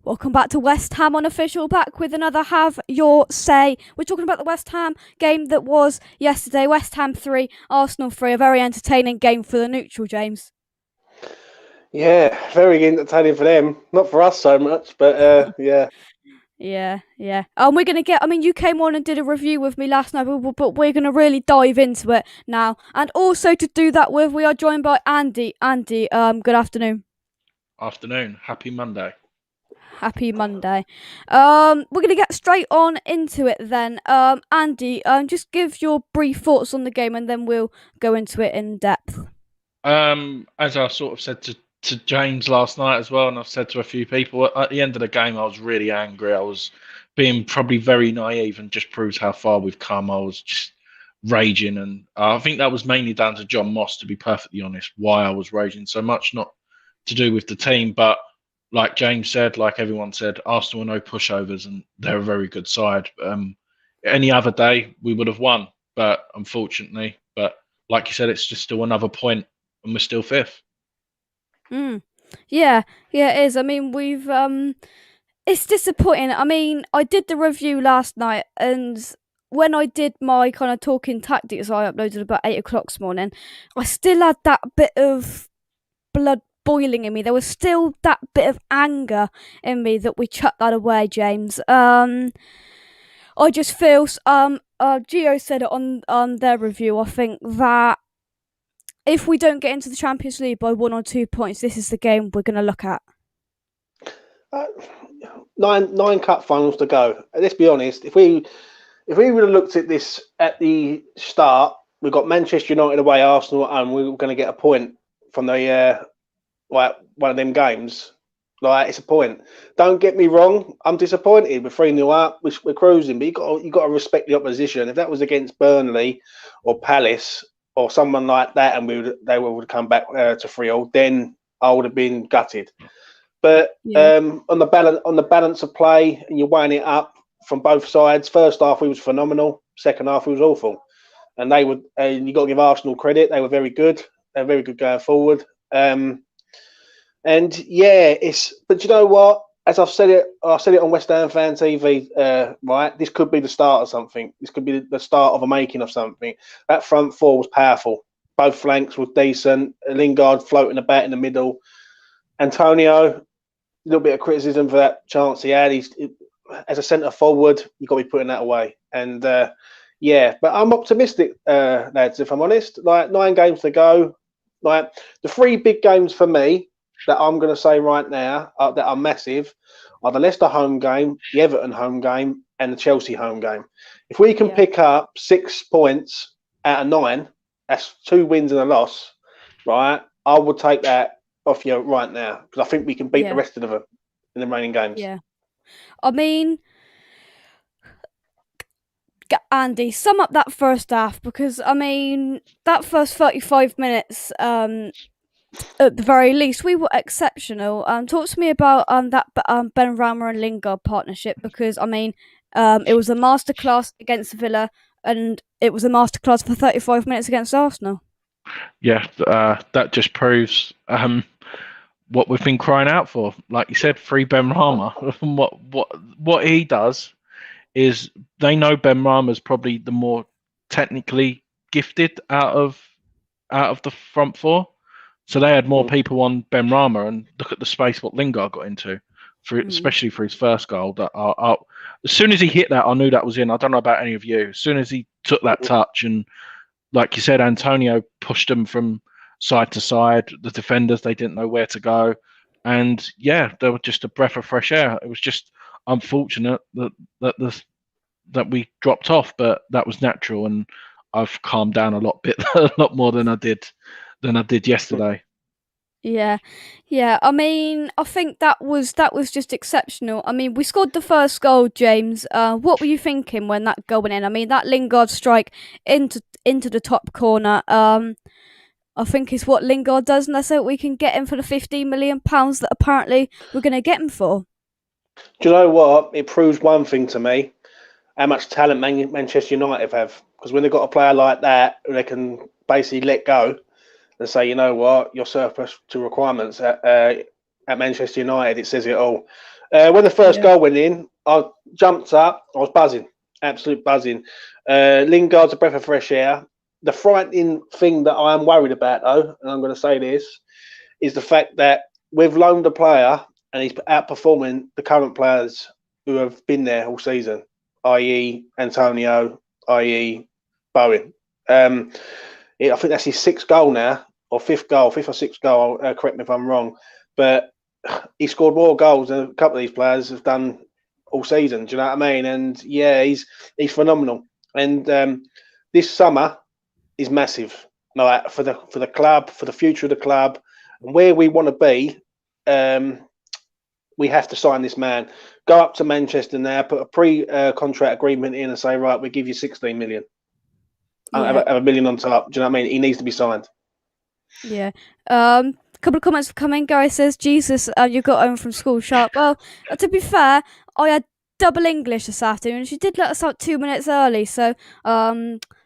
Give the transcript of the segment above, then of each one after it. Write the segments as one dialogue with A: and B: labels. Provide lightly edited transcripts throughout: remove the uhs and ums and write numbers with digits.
A: Welcome back to West Ham Unofficial, back with another Have Your Say. We're talking about the West Ham game that was yesterday. West Ham 3, Arsenal 3. A very entertaining game for the neutral, James.
B: Yeah, very entertaining for them. Not for us so much, but yeah.
A: Yeah. We're going to you came on and did a review with me last night, but we're going to really dive into it now. And also to do that with, we are joined by Andy. Andy, good afternoon.
C: Afternoon. Happy Monday.
A: Happy Monday. We're gonna get straight on into it then. Andy, just give your brief thoughts on the game, and then we'll go into it in depth.
C: As I sort of said to James last night as well, and I've said to a few people, at the end of the game, I was really angry. I was being probably very naive and just proves how far we've come. I was just raging, and I think that was mainly down to John Moss, to be perfectly honest, why I was raging so much, not to do with the team, but like James said, like everyone said, Arsenal are no pushovers, and they're a very good side. Any other day, we would have won, but unfortunately, like you said, it's just still another point and we're still fifth.
A: Yeah, it is. We've it's disappointing. I did the review last night, and when I did my kind of talking tactics, I uploaded about 8 o'clock this morning. I still had that bit of blood boiling in me. There was still that bit of anger in me that we chucked that away, James. I just feel Gio said it on their review. I think that if we don't get into the Champions League by 1 or 2 points, this is the game we're going to look at.
B: Uh, nine cup finals to go. Let's be honest. If we would have looked at this at the start, we've got Manchester United away, Arsenal at home. We were going to get a point from the like one of them games. Like, it's a point. Don't get me wrong. I'm disappointed. We're 3-0 up. We're cruising, but you got to respect the opposition. If that was against Burnley or Palace or someone like that, and they would come back to 3-0, then I would have been gutted. But
A: Yeah,
B: on the balance of play, and you're weighing it up from both sides. First half, we was phenomenal. Second half, we was awful. And you got to give Arsenal credit. They were very good. They're very good going forward. And yeah, but you know what? As I said it on West Ham Fan TV. Right, this could be the start of something. This could be the start of a making of something. That front four was powerful. Both flanks were decent. Lingard floating about in the middle. Antonio, a little bit of criticism for that chance he had. As a centre forward, you've got to be putting that away. And yeah, but I'm optimistic, lads. If I'm honest, like 9 games to go. Like, the 3 big games for me that I'm going to say right now that are massive are the Leicester home game, the Everton home game, and the Chelsea home game. If we can
A: yeah,
B: pick up 6 points out of 9, that's 2 wins and a loss, right? I would take that off you right now, because I think we can beat the
A: yeah,
B: rest of them in the remaining games.
A: yeah. I mean, Andy, sum up that first half because that first 35 minutes, at the very least, we were exceptional. Talk to me about that Ben Rama and Lingard partnership because it was a masterclass against Villa, and it was a masterclass for 35 minutes against Arsenal.
C: Yeah, that just proves what we've been crying out for. Like you said, free Ben Rama. what he does is they know Ben Rama's probably the more technically gifted out of the front four. So they had more
B: Mm.
C: people on Ben Rama, and look at the space what Lingard got into,
A: Mm.
C: especially for his first goal. As soon as he hit that, I knew that was in. I don't know about any of you. As soon as he took that touch, and like you said, Antonio pushed them from side to side. The defenders, they didn't know where to go, and yeah, they were just a breath of fresh air. It was just unfortunate that the that we dropped off, but that was natural, and I've calmed down a lot more than I did yesterday.
A: Yeah, yeah. I think that was just exceptional. We scored the first goal, James. What were you thinking when that going in? That Lingard strike into the top corner. I think is what Lingard does, and that's what we can get him for the £15 million that apparently we're going to get him for.
B: Do you know what? It proves one thing to me: how much talent Manchester United have. Because when they've got a player like that, they can basically let go and say, you know what, you're surplus to requirements. at Manchester United. It says it all. When the first goal went in, I jumped up. I was buzzing, absolute buzzing. Lingard's a breath of fresh air. The frightening thing that I am worried about, though, and I'm going to say this, is the fact that we've loaned a player and he's outperforming the current players who have been there all season, i.e. Antonio, i.e. Bowen. I think that's his sixth goal now, or fifth or sixth goal. Correct me if I'm wrong, but he scored more goals than a couple of these players have done all season. Do you know what I mean? And yeah, he's phenomenal. And this summer is massive. Like for the club, for the future of the club, and where we want to be. We have to sign this man. Go up to Manchester now, put a pre-contract agreement in, and say, right, we give you 16 million. Have a million on top. Do you know what I mean? He needs to be signed.
A: Yeah. Couple of comments have come in. Gary says, Jesus, you got home from school sharp. Well, to be fair, I had double English this afternoon. She did let us out 2 minutes early, so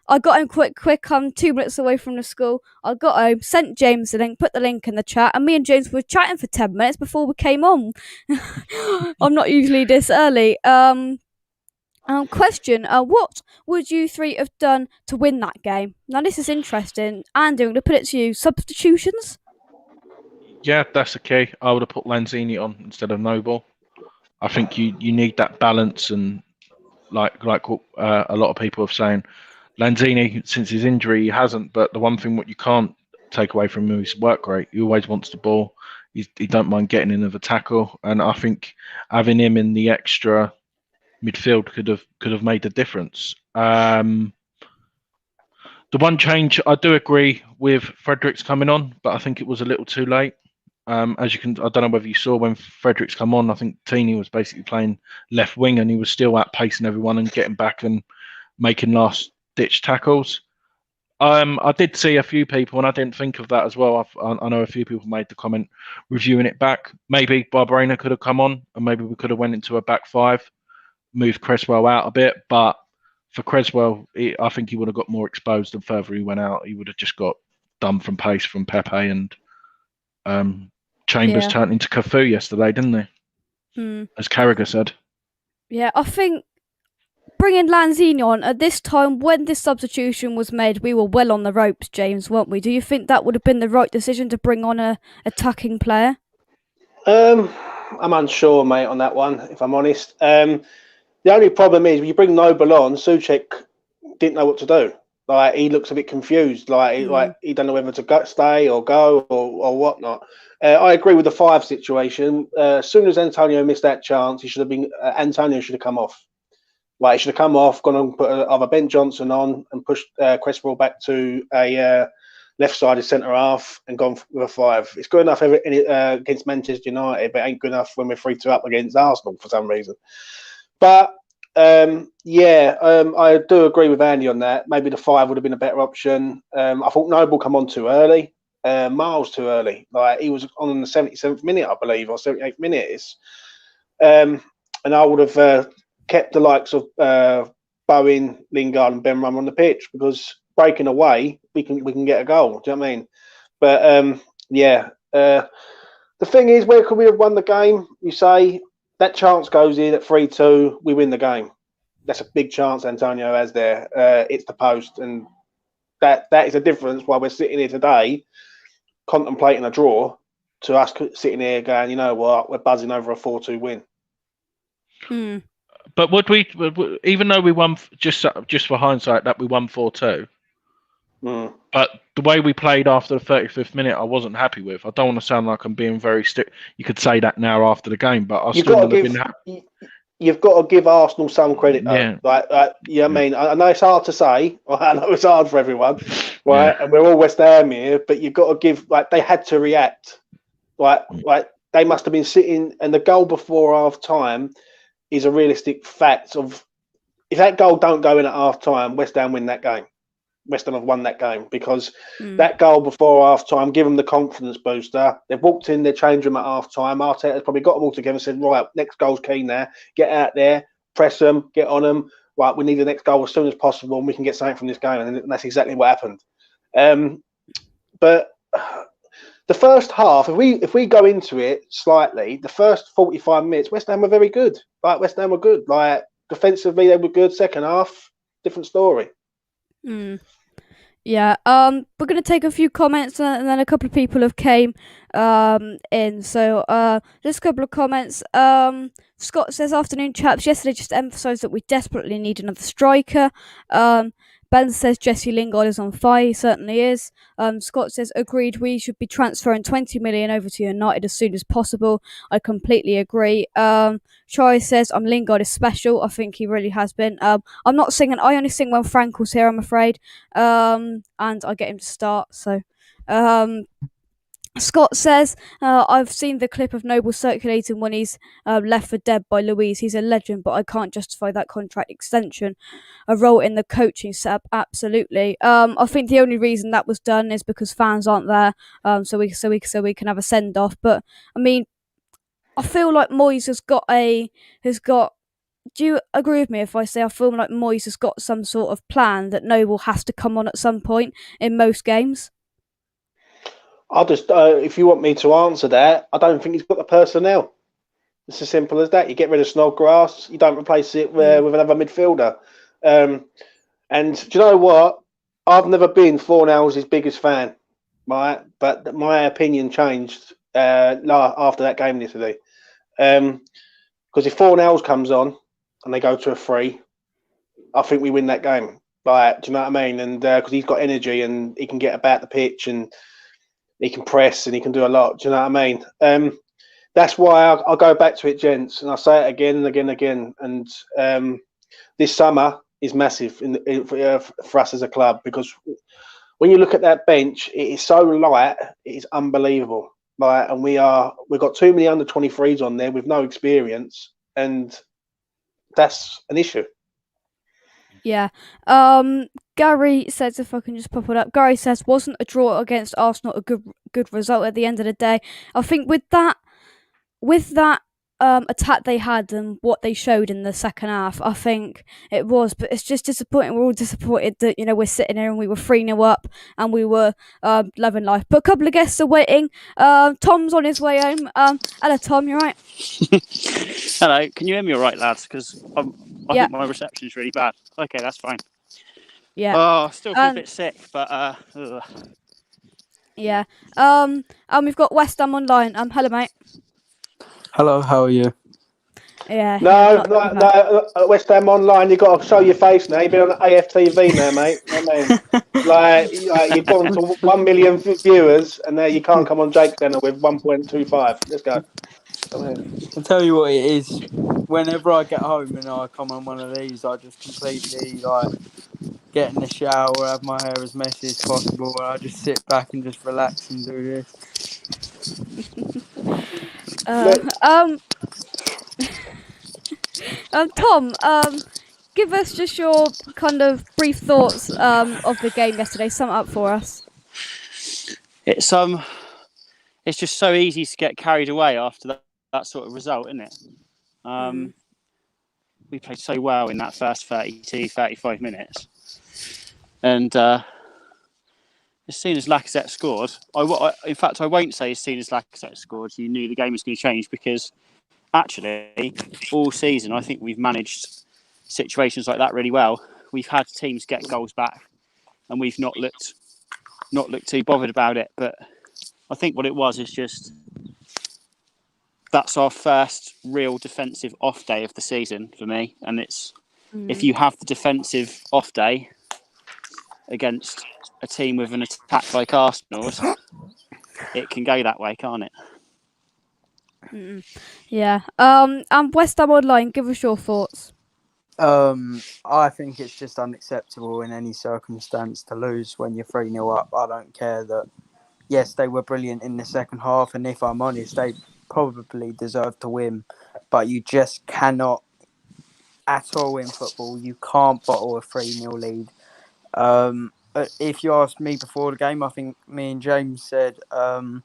A: I got home quick. I'm 2 minutes away from the school. I got home, sent James the link, put the link in the chat, and me and James were chatting for 10 minutes before we came on. I'm not usually this early. Question, what would you three have done to win that game? Now, this is interesting. Andy, I'm going to put it to you. Substitutions?
C: Yeah, that's the key. I would have put Lanzini on instead of Noble. I think you need that balance, and like what a lot of people have saying, Lanzini, since his injury, he hasn't. But the one thing what you can't take away from him is his work rate. He always wants the ball. He don't mind getting in of a tackle, and I think having him in the extra midfield could have made the difference. The one change, I do agree with Fredericks coming on, but I think it was a little too late. As you can, I don't know whether you saw when Fredericks come on. I think Tini was basically playing left wing, and he was still outpacing everyone and getting back and making last ditch tackles. I did see a few people, and I didn't think of that as well. I know a few people made the comment reviewing it back. Maybe Barbarena could have come on, and maybe we could have went into a back five, moved Cresswell out a bit. But for Cresswell, I think he would have got more exposed the further he went out. He would have just got done from pace from Pepe, and Chambers turned into Cafu yesterday, didn't he? As Carragher said.
A: Yeah, I think bringing Lanzini on at this time when this substitution was made, we were well on the ropes, James, weren't we? Do you think that would have been the right decision to bring on a attacking player?
B: I'm unsure, mate, on that one, if I'm honest. The only problem is when you bring Noble on, Souček didn't know what to do. Like, he looks a bit confused. Like he don't know whether to stay or go or whatnot. I agree with the five situation. As soon as Antonio missed that chance, he should have been. Antonio should have come off. Like, he should have come off, gone and put either Ben Johnson on and pushed Cresswell back to a left-sided centre half and gone with a five. It's good enough against Manchester United, but it ain't good enough when we're 3-2 up against Arsenal for some reason. But I do agree with Andy on that. Maybe the five would have been a better option. I thought Noble come on too early, miles too early. Like, he was on the 77th minute, I believe, or 78th minute. And I would have kept the likes of Bowen, Lingard, and Ben Rama on the pitch, because breaking away, we can get a goal. Do you know what I mean? But the thing is, where could we have won the game? You say that chance goes in at 3-2, we win the game. That's a big chance Antonio has there. It's the post, and that is the difference why we're sitting here today contemplating a draw to us sitting here going, you know what, we're buzzing over a 4-2 win.
C: But would we, even though we won, just for hindsight, that we won 4-2, but the way we played after the 35th minute, I wasn't happy with. I don't want to sound like I'm being very You could say that now after the game, but I still would have been happy.
B: You've got to give Arsenal some credit, though. Yeah. I mean, I know it's hard to say. I know it's hard for everyone, right? Yeah. And we're all West Ham here, but you've got to give, they had to react. Like they must have been sitting, and the goal before half time is a realistic fact of, if that goal don't go in at half time, West Ham win that game. West Ham have won that game, because that goal before half time gave them the confidence booster. They've walked in their change room at half time. Arteta's probably got them all together and said, right, next goal's key now. Get out there, press them, get on them. Right, we need the next goal as soon as possible, and we can get something from this game. And that's exactly what happened. But the first half, if we go into it slightly, the first 45 minutes, West Ham were very good. Like West Ham were good. Like defensively, they were good. Second half, different story.
A: Yeah. We're gonna take a few comments, and then a couple of people have came in. So just a couple of comments. Scott says, "Afternoon, chaps. Yesterday just emphasised that we desperately need another striker." Ben says Jesse Lingard is on fire. He certainly is. Scott says, "Agreed. We should be transferring 20 million over to United as soon as possible." I completely agree. Troy says, Lingard is special. I think he really has been. I'm not singing. I only sing when Frankel's here, I'm afraid. And I get him to start. So, Scott says, I've seen the clip of Noble circulating when he's left for dead by Louise. He's a legend, but I can't justify that contract extension. A role in the coaching setup, absolutely. I think the only reason that was done is because fans aren't there, so we can have a send off. But I mean, I feel like Moyes has got. Do you agree with me if I say I feel like Moyes has got some sort of plan that Noble has to come on at some point in most games?
B: I'll just, if you want me to answer that, I don't think he's got the personnel. It's as simple as that. You get rid of Snodgrass, you don't replace it with another midfielder. And do you know what? I've never been Fornals' biggest fan, right? But my opinion changed after that game yesterday. Because if Fornals comes on and they go to a 3, I think we win that game. Like, do you know what I mean? And because he's got energy and he can get about the pitch and he can press and he can do a lot. Do you know what I mean? That's why I'll go back to it, gents, and I'll say it again and again and again. And this summer is massive for us as a club, because when you look at that bench, it is so light, it is unbelievable. Like, and we've got too many under 23s on there with no experience, and that's an issue.
A: Yeah. Gary says, if I can just pop it up, Gary says, wasn't a draw against Arsenal a good result at the end of the day? I think with that attack they had and what they showed in the second half, I think it was. But it's just disappointing. We're all disappointed that we're sitting here and we were 3-0 up and we were loving life. But a couple of guests are waiting. Tom's on his way home. Hello, Tom. You right?
D: Hello. Can you hear me all right, lads? Because I think my reception's really bad. Okay, that's fine.
A: Yeah.
D: Oh, still feel a bit sick, but
A: yeah. We've got West Ham online. Hello, mate.
E: Hello, how are you?
A: Yeah.
B: No, West Ham online. You've got to show your face now. You've been on AFTV now, mate. I mean, like you've gone to 1 million viewers, and now you can't come on Jake's Centre with 1.25. Let's go.
E: I'll tell you what it is. Whenever I get home and I come on one of these, I just completely get in the shower, have my hair as messy as possible, and I just sit back and just relax and do this.
A: Tom, give us just your kind of brief thoughts of the game yesterday. Sum it up for us.
D: It's just so easy to get carried away after that sort of result, isn't it? We played so well in that first 32, 35 minutes. And as soon as Lacazette scored, in fact, I won't say as soon as Lacazette scored, you knew the game was going to change, because actually, all season, I think we've managed situations like that really well. We've had teams get goals back, and we've not looked too bothered about it. But I think what it was is just that's our first real defensive off day of the season for me. And it's if you have the defensive off day against a team with an attack like Arsenal's, it can go that way, can't it?
A: Yeah. And West Ham online, give us your thoughts.
E: I think it's just unacceptable in any circumstance to lose when you're 3-0 up. I don't care that, yes, they were brilliant in the second half, and if I'm honest, they probably deserved to win, but you just cannot at all in football. You can't bottle a 3-0 lead. If you asked me before the game, I think me and James said when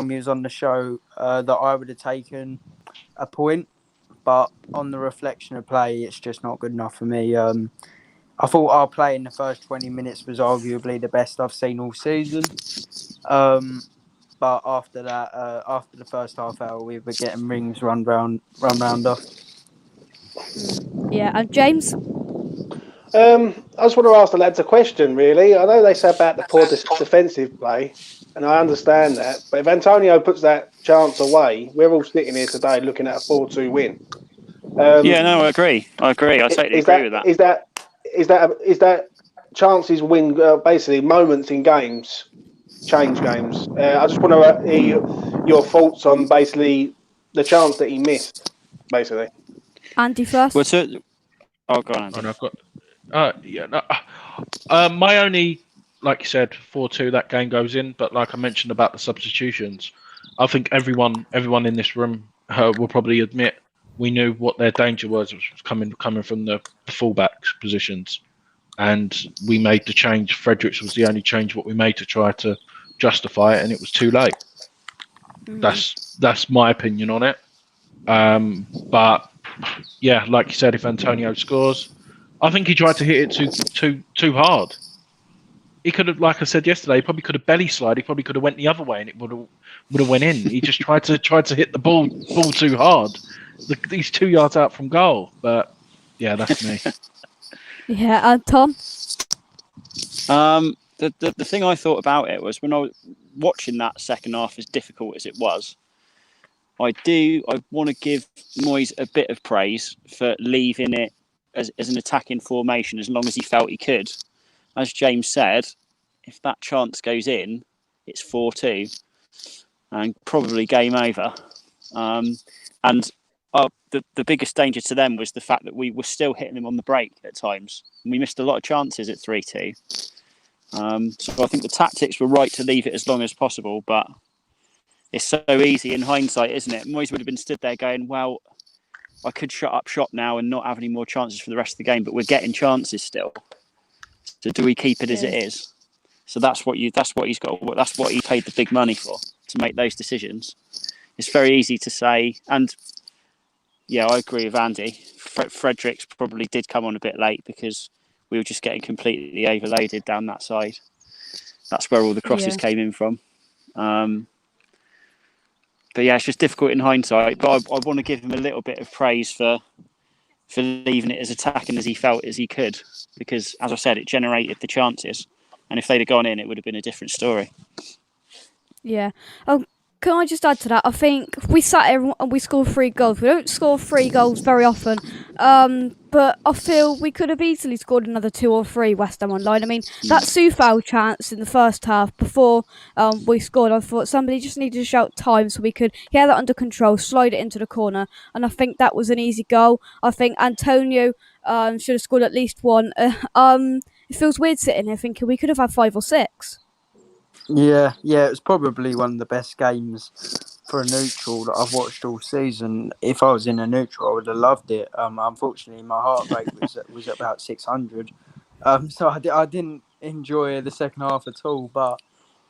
E: we was on the show that I would have taken a point, but on the reflection of play, it's just not good enough for me. I thought our play in the first 20 minutes was arguably the best I've seen all season. But after that, after the first half hour, we were getting rings run round us.
A: Yeah, and James.
B: I just want to ask the lads a question, really. I know they say about the poor defensive play, and I understand that. But if Antonio puts that chance away, we're all sitting here today looking at a 4-2 win.
D: Yeah, no, I agree. I totally
B: Is
D: agree
B: that
D: with that.
B: is that chances win basically moments in games change games? I just want to hear your thoughts on basically the chance that he missed, basically.
A: Andy first.
D: Well, oh, go on, Andy.
C: And I've got, yeah, no, my only, like you said, 4-2 that game goes in. But like I mentioned about the substitutions, I think everyone in this room will probably admit we knew what their danger was, which was coming from the fullback positions, and we made the change. Fredericks was the only change what we made to try to justify it, and it was too late. That's my opinion on it. But yeah, like you said, if Antonio scores, I think he tried to hit it too hard. He could have, like I said yesterday, he probably could have belly slide. He probably could have went the other way, and it would have went in. He just tried to hit the ball too hard. He's 2 yards out from goal. But yeah, that's me.
A: Yeah, and Tom.
D: The thing I thought about it was when I was watching that second half, as difficult as it was, I want to give Moyes a bit of praise for leaving it as an attacking formation as long as he felt he could. As James said, if that chance goes in, it's 4-2 and probably game over. And the biggest danger to them was the fact that we were still hitting them on the break at times. And we missed a lot of chances at 3-2. So I think the tactics were right to leave it as long as possible, but it's so easy in hindsight, isn't it? Moyes would have been stood there going, well, I could shut up shop now and not have any more chances for the rest of the game, but we're getting chances still. So do we keep it as it is? So that's what he's got. That's what he paid the big money for, to make those decisions. It's very easy to say, and yeah, I agree with Andy. Fredericks probably did come on a bit late because we were just getting completely overloaded down that side. That's where all the crosses came in from. But yeah, it's just difficult in hindsight. But I want to give him a little bit of praise for leaving it as attacking as he felt as he could, because as I said, it generated the chances, and if they'd have gone in, it would have been a different story.
A: Yeah. Oh, can I just add to that? I think we sat here and we scored 3 goals. We don't score 3 goals very often. But I feel we could have easily scored another 2 or 3 West Ham online. I mean, that Soufal chance in the first half before we scored, I thought somebody just needed to shout time so we could get that under control, slide it into the corner, and I think that was an easy goal. I think Antonio should have scored at least 1. It feels weird sitting here thinking we could have had 5 or 6.
E: Yeah, it was probably one of the best games for a neutral that I've watched all season. If I was in a neutral, I would have loved it. Unfortunately, my heart rate was at about 600, so I didn't enjoy the second half at all. But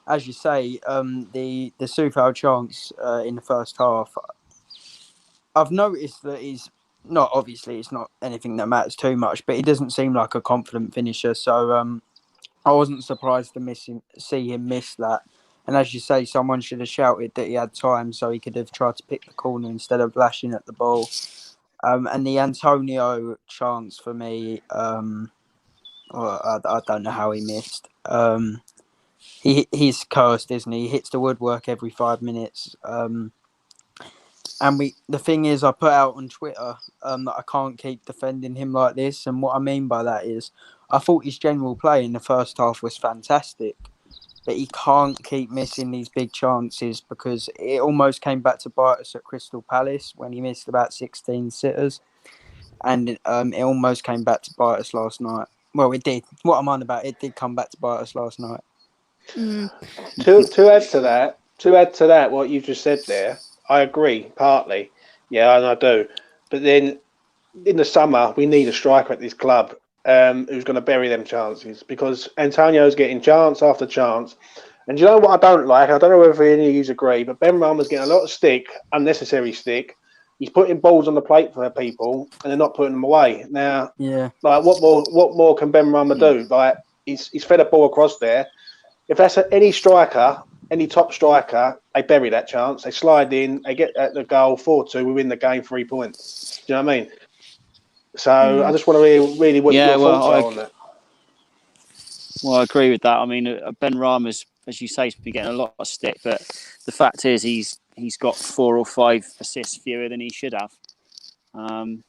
E: as you say, the Soufal chance in the first half, I've noticed that he's not, obviously it's not anything that matters too much, but he doesn't seem like a confident finisher. So I wasn't surprised to see him miss that. And as you say, someone should have shouted that he had time so he could have tried to pick the corner instead of lashing at the ball. And the Antonio chance for me, I don't know how he missed. He's cursed, isn't he? He hits the woodwork every 5 minutes. And the thing is, I put out on Twitter that I can't keep defending him like this. And what I mean by that is, I thought his general play in the first half was fantastic, but he can't keep missing these big chances because it almost came back to bite us at Crystal Palace when he missed about 16 sitters. And it almost came back to bite us last night. Well, it did. What I'm on about, it did come back to bite us last night.
B: To add to that, what you just said there, I agree partly. Yeah, and I do. But then in the summer, we need a striker at this club who's going to bury them chances because Antonio's getting chance after chance. And you know what I don't like? I don't know whether any of you agree, but Ben Rama's getting a lot of stick, unnecessary stick. He's putting balls on the plate for people, and they're not putting them away. Now, like what more can Ben Rama do? Like he's fed a ball across there. If that's any striker, any top striker, they bury that chance. They slide in, they get at the goal, 4-2, we win the game, 3 points. Do you know what I mean? So I just want to really what your thoughts are on that.
D: Well, I agree with that. I mean, Ben Rama's, as you say, has been getting a lot of stick, but the fact is he's got 4 or 5 assists fewer than he should have. And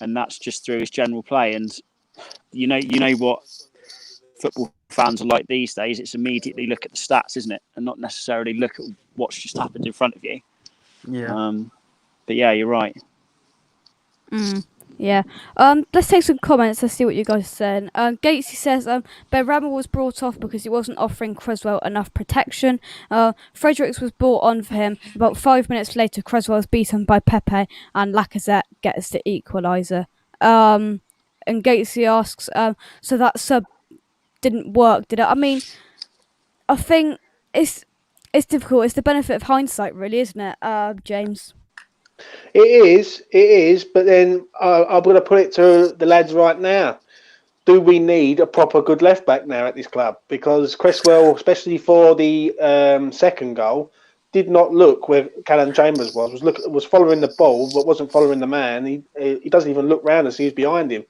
D: that's just through his general play. And you know what football fans are like these days. It's immediately look at the stats, isn't it, and not necessarily look at what's just happened in front of you.
E: Yeah.
D: But yeah, you're right.
A: Yeah. Let's take some comments. Let's see what you guys are saying. Gatesy says Ben Rama was brought off because he wasn't offering Creswell enough protection. Fredericks was brought on for him. About 5 minutes later, Creswell was beaten by Pepe, and Lacazette gets the equaliser. And Gatesy asks, so that sub didn't work, did it? I mean, I think it's difficult. It's the benefit of hindsight, really, isn't it, James?
B: It is. But then I'm going to put it to the lads right now. Do we need a proper good left back now at this club? Because Cresswell, especially for the second goal, did not look where Callum Chambers was following the ball, but wasn't following the man. He doesn't even look round and see who's behind him.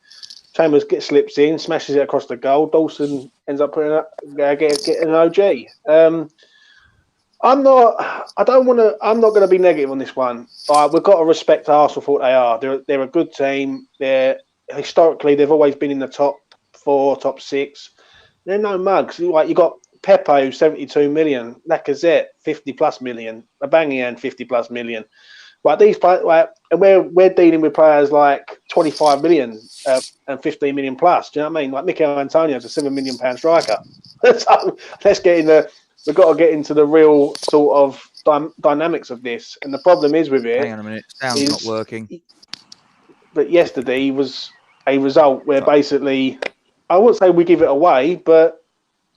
B: Chambers slips in, smashes it across the goal. Dawson ends up getting an OG. I'm not going to be negative on this one. We've got to respect Arsenal for what they are. They're a good team. Historically, they've always been in the top 4, top 6. They're no mugs. Like you got Pepe, 72 million, Lacazette, 50 plus million, Aubameyang, 50 plus million. Like these players, and we're dealing with players like 25 million and 15 million plus. Do you know what I mean? Like Mikel Antonio's a £7 million striker. So we've got to get into the real sort of dynamics of this. And the problem is with it.
F: Hang on a minute, sound's not working.
B: But yesterday was a result where basically, I wouldn't say we give it away, but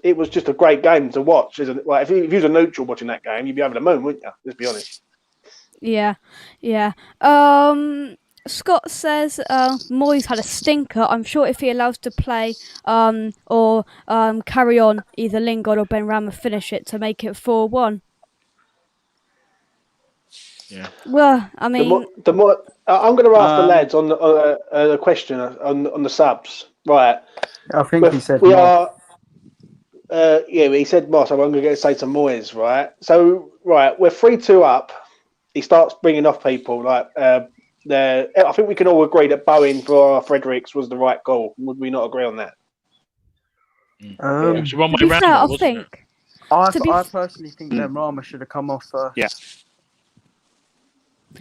B: it was just a great game to watch. Isn't it? Like if you was a neutral watching that game, you'd be over the moon, wouldn't you? Let's be honest.
A: Yeah. Scott says Moyes had a stinker. I'm sure if he allows to play or carry on, either Lingard or Ben Rama finish it to make it 4-1.
C: Yeah.
A: Well, I mean,
B: the more I'm going to ask the lads on the question on the subs, right?
E: I think he said
B: we are. He said Moss. I'm going to say to Moyes, right? So, right, we're 3-2 up. He starts bringing off people like I think we can all agree that Bowen for Fredericks was the right goal. Would we not agree on that?
A: to be fair, I
E: personally think Ben Rama should have come off first.
D: Yeah.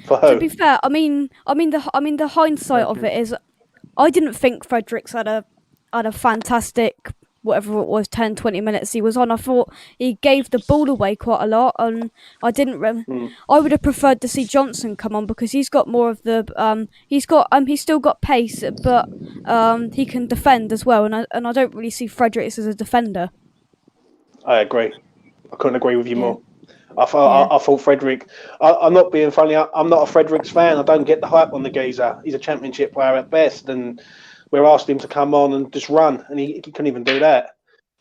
B: For who?
A: To be fair, I mean the hindsight of it is, I didn't think Fredericks had a fantastic, whatever it was, 10-20 minutes he was on. I thought he gave the ball away quite a lot, and I didn't. I would have preferred to see Johnson come on because he's got more of the. He's still got pace, but he can defend as well, and I don't really see Fredericks as a defender.
B: I agree. I couldn't agree with you more. I thought Frederick. I'm not being funny. I'm not a Fredericks fan. I don't get the hype on the geezer. He's a championship player at best, and we're asking him to come on and just run, and he couldn't even do that.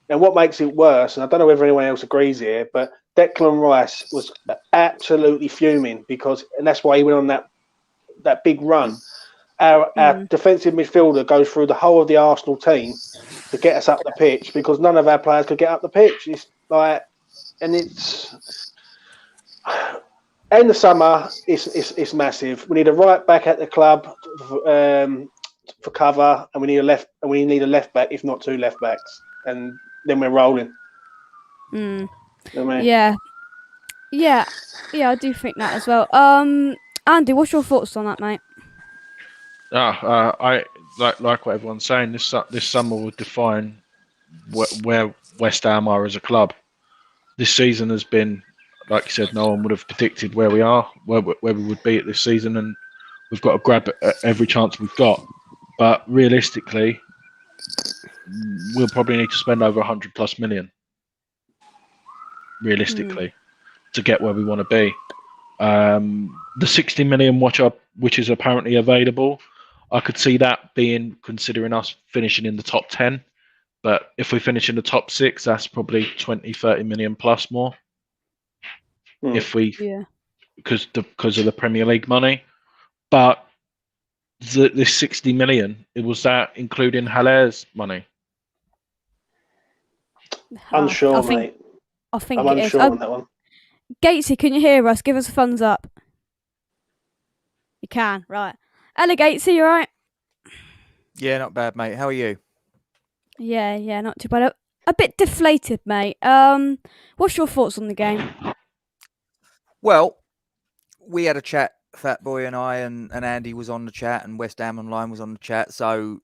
B: And what makes it worse, and I don't know whether anyone else agrees here, but Declan Rice was absolutely fuming and that's why he went on that big run. Our defensive midfielder goes through the whole of the Arsenal team to get us up the pitch because none of our players could get up the pitch. It's like, and it's. In the summer, it's massive. We need a right back at the club for cover, and we need a left back, if not 2 left backs, and then we're rolling. You know what I mean?
A: Yeah, I do think that as well. Andy, what's your thoughts on that, mate?
C: I like what everyone's saying. This summer will define where West Ham are as a club. This season has been, like you said, no one would have predicted where we are, where we would be at this season, and we've got to grab every chance we've got. But realistically, we'll probably need to spend over 100+ million, realistically, to get where we want to be. The 60 million which is apparently available, I could see that being considering us finishing in the top 10. But if we finish in the top 6, that's probably 20-30 million plus more. if we
A: Yeah.
C: because of the Premier League money. But this 60 million, was that including Haller's money?
B: Unsure,
A: I think
B: mate.
A: I think
B: I'm
A: it is.
B: unsure on that one.
A: Gatesy, can you hear us? Give us a thumbs up. You can, right? Hello, Gatesy, you alright?
F: Yeah, not bad, mate. How are you?
A: Yeah, not too bad. A bit deflated, mate. What's your thoughts on the game?
F: Well, we had a chat, Fat Boy and I, and Andy was on the chat, and West Ham Online was on the chat, so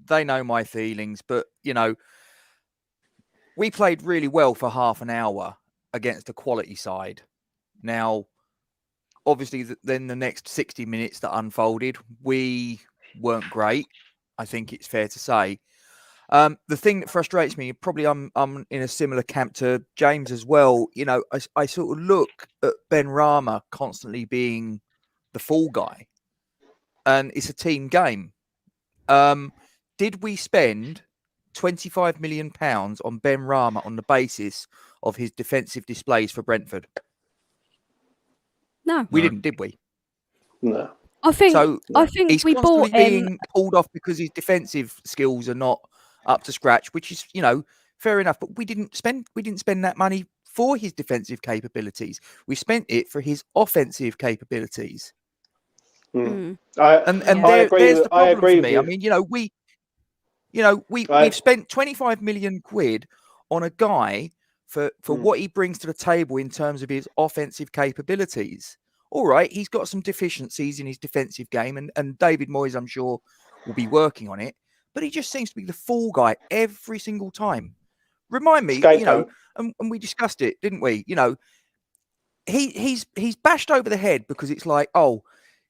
F: they know my feelings. But, we played really well for half an hour against a quality side. Now, obviously, then the next 60 minutes that unfolded, we weren't great. I think it's fair to say. The thing that frustrates me, probably I'm in a similar camp to James as well. I sort of look at Ben Rama constantly being the fall guy, and it's a team game. Did we spend £25 million on Ben Rama on the basis of his defensive displays for Brentford?
A: No,
F: We didn't, did we?
B: No.
A: I think
F: He's
A: we
F: constantly
A: bought him.
F: being pulled off because his defensive skills are not up to scratch, which is, fair enough. But we didn't spend that money for his defensive capabilities. We spent it for his offensive capabilities.
B: Mm.
F: And there's the
B: I
F: problem
B: agree
F: for
B: with
F: me.
B: you.
F: I mean, we've spent 25 million quid on a guy for what he brings to the table in terms of his offensive capabilities. All right, he's got some deficiencies in his defensive game, and David Moyes, I'm sure, will be working on it. But he just seems to be the fall guy every single time. Remind me,
B: Scapegoat.
F: and we discussed it, didn't we? He's bashed over the head because it's like, oh,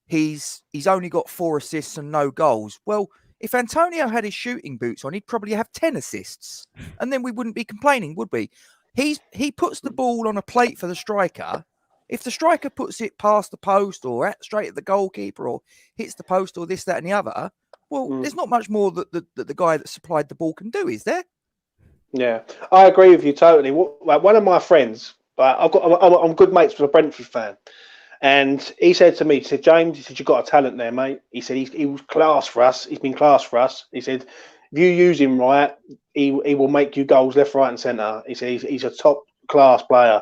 F: he's only got 4 assists and no goals. Well, if Antonio had his shooting boots on, he'd probably have 10 assists, and then we wouldn't be complaining, would we? He puts the ball on a plate for the striker. If the striker puts it past the post or straight at the goalkeeper or hits the post or this, that, and the other, well, there's not much more that the guy that supplied the ball can do, is there?
B: Yeah, I agree with you totally. One of my friends, I'm good mates with a Brentford fan, and he said to me, he said, James, he said, you've got a talent there, mate. He said, he was class for us. He's been class for us. He said, if you use him right, he will make you goals left, right, and centre. He said, he's a top class player.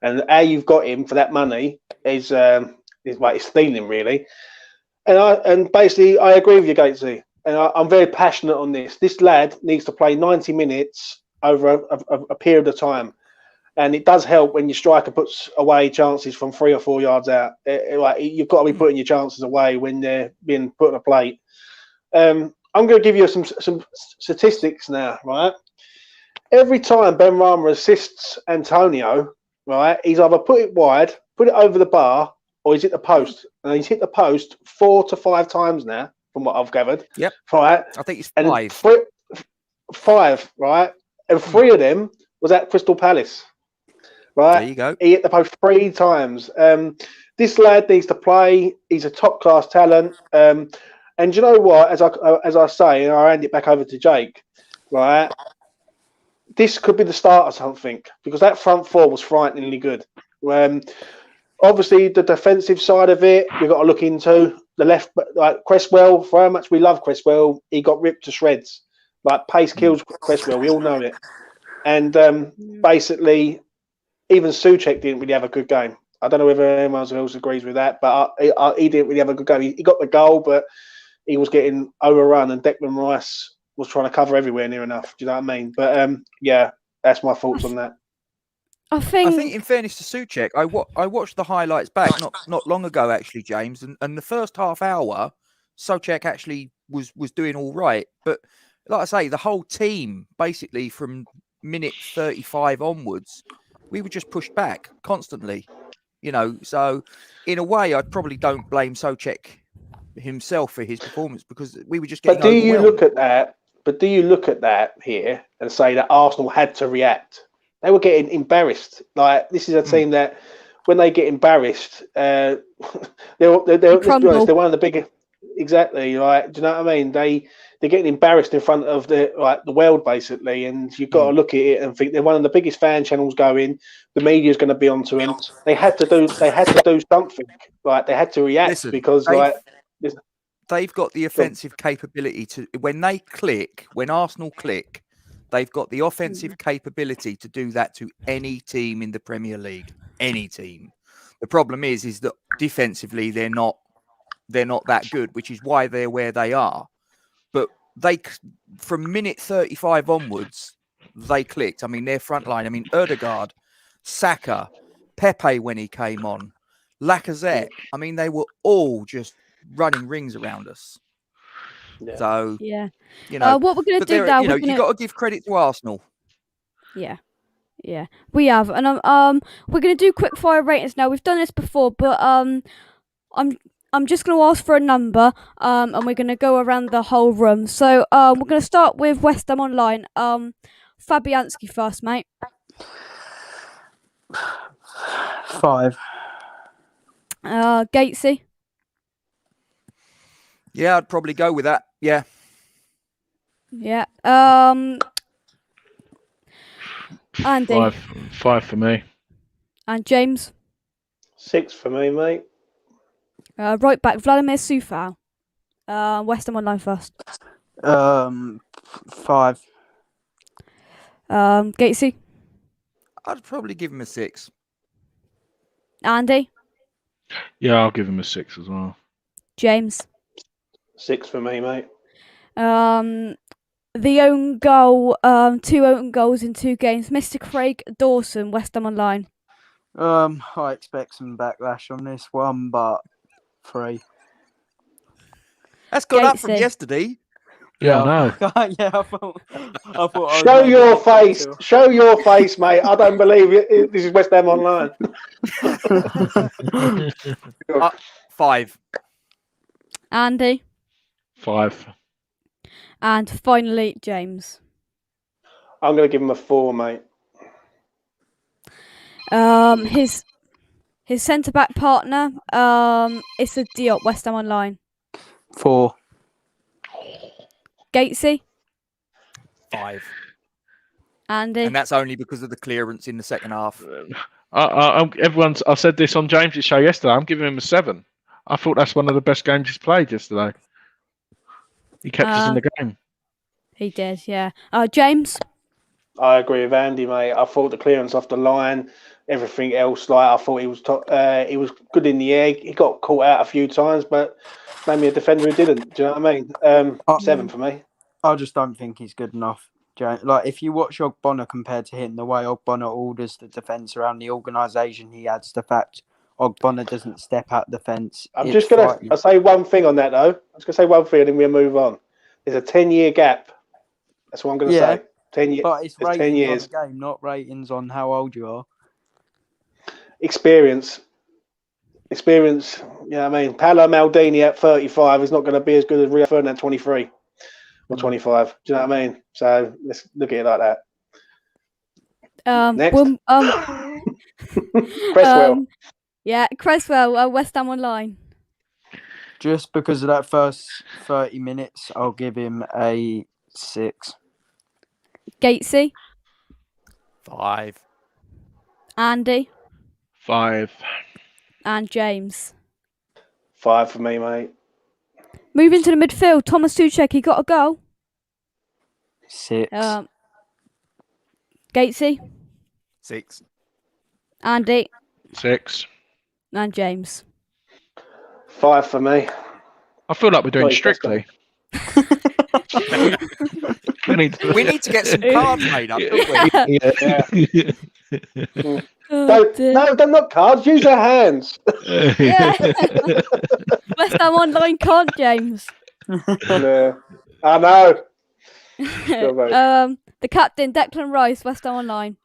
B: And how you've got him for that money is stealing, really. And basically, I agree with you, Gatesy. And I'm very passionate on this. This lad needs to play 90 minutes over a period of time. And it does help when your striker puts away chances from 3 or 4 yards out. You've got to be putting your chances away when they're being put on a plate. I'm going to give you some statistics now, right? Every time Ben Rama assists Antonio, right, he's either put it wide, put it over the bar, or he's hit the post. And he's hit the post 4 to 5 times now, from what I've gathered.
F: Yep.
B: Right.
F: I think it's 5.
B: And 5, right? And 3 of them was at Crystal Palace. Right.
F: There you go.
B: He hit the post 3 times. This lad needs to play. He's a top class talent. And you know what? As I say, and I hand it back over to Jake, right? This could be the start of something, because that front 4 was frighteningly good. Obviously, the defensive side of it, we've got to look into the left. Like Cresswell, for how much we love Cresswell, he got ripped to shreds. Like, pace kills Cresswell. We all know it. And basically, even Souček didn't really have a good game. I don't know whether anyone else agrees with that, but he didn't really have a good game. He got the goal, but he was getting overrun, and Declan Rice was trying to cover everywhere near enough. Do you know what I mean? But yeah, that's my thoughts on that.
A: I think
F: in fairness to Souček, I watched the highlights back not long ago, actually, James, and the first half hour, Souček actually was doing all right. But like I say, the whole team, basically from minute 35 onwards, we were just pushed back constantly. So in a way, I probably don't blame Souček himself for his performance, because we were just getting overwhelmed.
B: Do you look at that here and say that Arsenal had to react? They were getting embarrassed. Like, this is a team that, when they get embarrassed, let's be honest, they're one of the biggest. Exactly. Right? Do you know what I mean? they're getting embarrassed in front of the world basically, and you've got to look at it and think they're one of the biggest fan channels going. The media's going to be onto them. They had to do something. Like they had to react
F: Listen,
B: because
F: they've got the offensive capability to when Arsenal click, they've got the offensive capability to do that to any team in the Premier League. Any team. The problem is that defensively they're not that good, which is why they're where they are. But from minute 35 onwards, they clicked. I mean, their front line. I mean, Ødegaard, Saka, Pepe when he came on, Lacazette. I mean, they were all just running rings around us.
B: Yeah.
F: So
A: Yeah.
F: you know,
A: What we're going to do now?
F: You got to give credit to Arsenal.
A: Yeah. Yeah, we have, and we're gonna do quick fire ratings now. We've done this before, but I'm just gonna ask for a number, and we're gonna go around the whole room. So we're gonna start with West Ham Online. Fabianski first, mate.
E: 5.
A: Gatesy.
F: Yeah, I'd probably go with that. Yeah.
A: Yeah. Andy.
C: 5 for me.
A: And James.
B: 6 for me, mate.
A: Right back, Vladimir Sufal. West Ham Online first.
E: 5.
A: Gatesy.
F: I'd probably give him a 6.
A: Andy.
C: Yeah, I'll give him a 6 as well.
A: James.
B: 6 for me, mate.
A: The own goal, 2 own goals in 2 games. Mr. Craig Dawson, West Ham Online.
E: I expect some backlash on this one, but 3.
F: That's gone up
A: Gatesy.
F: from yesterday.
C: Yeah, I know.
E: Yeah, I thought I was
B: Show
E: maybe
B: your
E: a bit
B: face.
E: too-
B: Show your face, mate. I don't believe it. This is West Ham Online.
F: 5.
A: Andy.
C: 5.
A: And finally, James.
B: I'm going to give him a 4, mate.
A: His centre back partner, Issa Diop, West Ham Online.
E: 4.
A: Gatesy.
F: 5.
A: Andy.
F: And that's only because of the clearance in the second half.
C: I've said this on James's show yesterday. I'm giving him a 7. I thought that's one of the best games he's played yesterday. He kept us in the game.
A: He did, yeah. James.
B: I agree with Andy, mate. I thought the clearance off the line, everything else, I thought he was good in the air. He got caught out a few times, but maybe a defender who didn't. Do you know what I mean? 7 for me.
E: I just don't think he's good enough. Like, if you watch Ogbonna compared to him, the way Ogbonna orders the defence around the organisation, he adds the fact Ogbonna doesn't step out the fence.
B: I'm just going to say one thing on that, though. I was going to say one thing and then we'll move on. There's a 10-year gap. That's what I'm going to say. 10 years.
E: But it's ratings
B: 10 years.
E: on the game, not ratings on how old you are.
B: Experience. You know what I mean? Paolo Maldini at 35 is not going to be as good as Rio Ferdinand at 23 or 25. Do you know what I mean? So let's look at it like that. Next. Cresswell.
A: Yeah, Cresswell, West Ham Online.
E: Just because of that first 30 minutes, I'll give him a 6.
A: Gatesy.
F: 5.
A: Andy.
C: 5.
A: And James.
B: 5 for me, mate.
A: Moving to the midfield, Thomas Tuchel, he got a goal.
E: 6.
A: Gatesy.
F: 6.
A: Andy.
C: 6.
A: And James.
B: 5 for me.
C: I feel like we're doing
B: Wait,
C: strictly. we need
F: to get some cards made up, don't we?
B: Yeah. No, they're not cards. Use your hands.
A: Yeah. West Ham Online can't, James.
B: Yeah. I know.
A: The captain, Declan Rice, West Ham Online.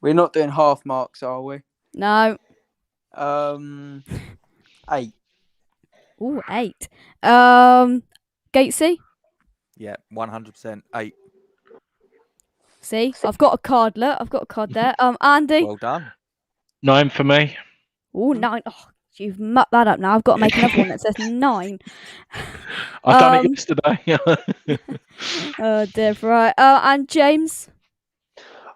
E: We're not doing half marks, are we?
A: No.
E: 8.
A: Ooh, 8. Gatesy.
F: Yeah, 100%. 8.
A: See, I've got a card. Look, I've got a card there. Andy.
F: Well done.
C: 9 for me.
A: Ooh, 9. Oh, You've mucked that up now. I've got to make another one that says 9.
C: I've done it yesterday.
A: Oh dear, right. And James?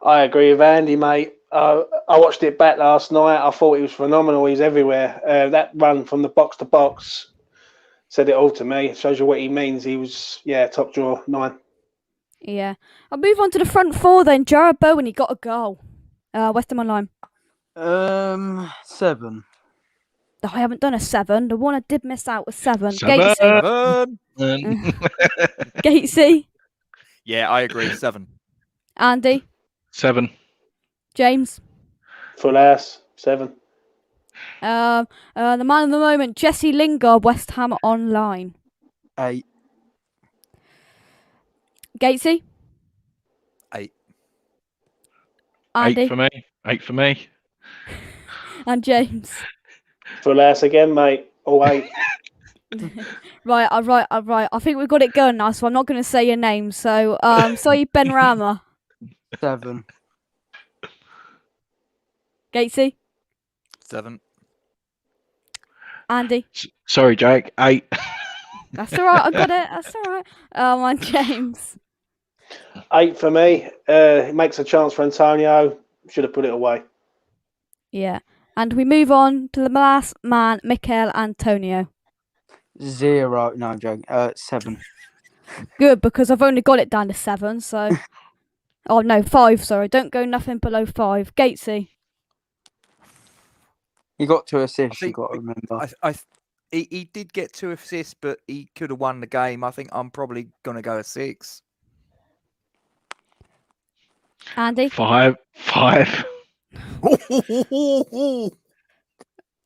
B: I agree with Andy, mate. I watched it back last night. I thought he was phenomenal. He's everywhere. That run from the box to box said it all to me. It shows you what he means. He was, top drawer, 9.
A: Yeah. I'll move on to the front 4 then. Jared Bowen, he got a goal. West Ham Online.
E: 7.
A: Oh, I haven't done a 7. The one I did miss out was 7.
C: 7.
A: Gatesy. Gatesy.
F: Yeah, I agree. 7.
A: Andy.
C: 7.
A: James.
B: Full ass, 7.
A: The man of the moment, Jesse Lingard, West Ham Online.
E: 8.
A: Gatesy.
F: 8.
A: Andy.
C: 8 for me. 8 for me.
A: And James.
B: Full ass again, mate. All 8.
A: Right. I think we've got it going now, so I'm not going to say your name. So, sorry, Ben Rama.
E: 7.
A: Gatesy.
F: 7.
A: Andy.
C: Sorry, Jake. 8.
A: That's all right. I got it. That's all right. And James.
B: 8 for me. It makes a chance for Antonio. Should have put it away.
A: Yeah. And we move on to the last man, Mikel Antonio.
E: 0. No, I'm joking. 7.
A: Good, because I've only got it down to 7. So, oh no, 5. Sorry, don't go nothing below 5. Gatesy.
E: He got 2 assists.
F: I
E: You
F: think
E: got to remember.
F: He did get 2 assists, but he could have won the game. I think I'm probably going to go a 6.
A: Andy.
C: 5.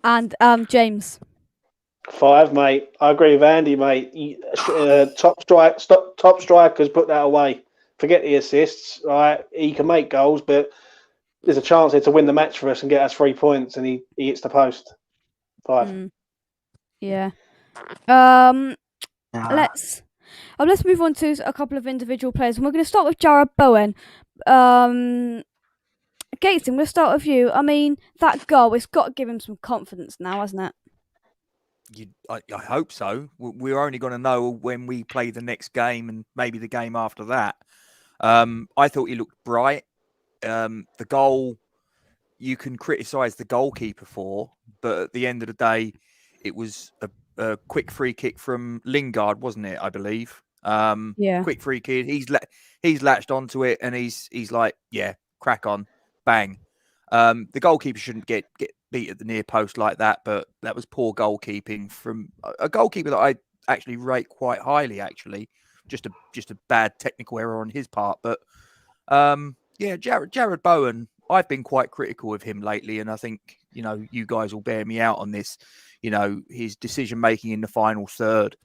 A: And James.
B: 5, mate. I agree with Andy, mate. Top strikers put that away. Forget the assists. Right, he can make goals, but there's a chance here to win the match for us and get us 3 points, and he hits the post. 5.
A: Yeah.
E: Nah.
A: Let's move on to a couple of individual players, and we're going to start with Jared Bowen. Gates, I'm going to start with you. I mean, that goal, it's got to give him some confidence now, hasn't it?
F: I hope so. We're only going to know when we play the next game and maybe the game after that. I thought he looked bright. The goal, you can criticise the goalkeeper for, but at the end of the day, it was a quick free kick from Lingard, wasn't it? I believe.
A: Yeah.
F: Quick free kick. He's latched onto it, and he's like, yeah, crack on, bang. The goalkeeper shouldn't get beat at the near post like that, but that was poor goalkeeping from a goalkeeper that I actually rate quite highly. Actually, just a bad technical error on his part, but yeah, Jared Bowen. I've been quite critical of him lately, and I think you guys will bear me out on this. His decision making in the final third.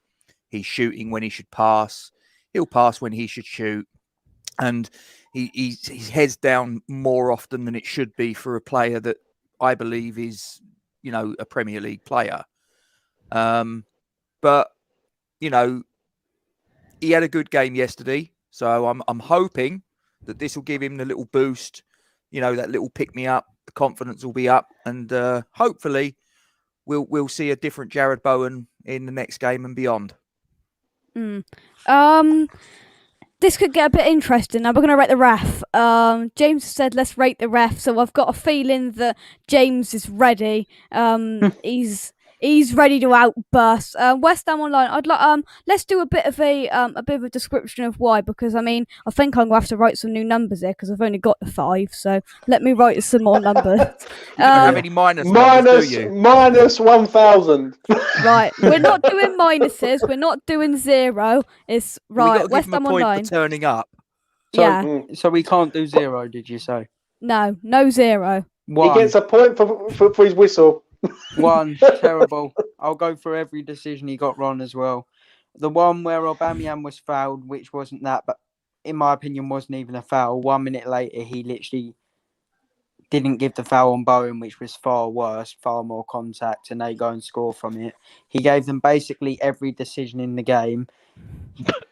F: He's shooting when he should pass. He'll pass when he should shoot, and he's heads down more often than it should be for a player that I believe is a Premier League player. But he had a good game yesterday, so I'm hoping that this will give him the little boost. That little pick me up. The confidence will be up, and hopefully we'll see a different Jared Bowen in the next game and beyond.
A: This could get a bit interesting. Now we're going to rate the ref. James said let's rate the ref, so I've got a feeling that James is ready. He's ready to outburst. West Ham Online. I'd like let's do a bit of a description of why, because I think I'm gonna have to write some new numbers here because I've only got the 5. So let me write some more numbers.
F: You don't have any numbers, do you?
B: Minus 1,000.
A: Right, we're not doing minuses. We're not doing 0. It's right.
F: We
A: West
F: got to give him
A: Ham
F: a point
A: Online.
F: for turning up.
E: So we can't do 0, did you say?
A: No 0.
E: 1.
B: He gets a point for his whistle.
E: 1, terrible. I'll go through every decision he got wrong as well. The one where Aubameyang was fouled, which wasn't that, but in my opinion wasn't even a foul. 1 minute later, he literally didn't give the foul on Bowen, which was far worse, far more contact, and they go and score from it. He gave them basically every decision in the game.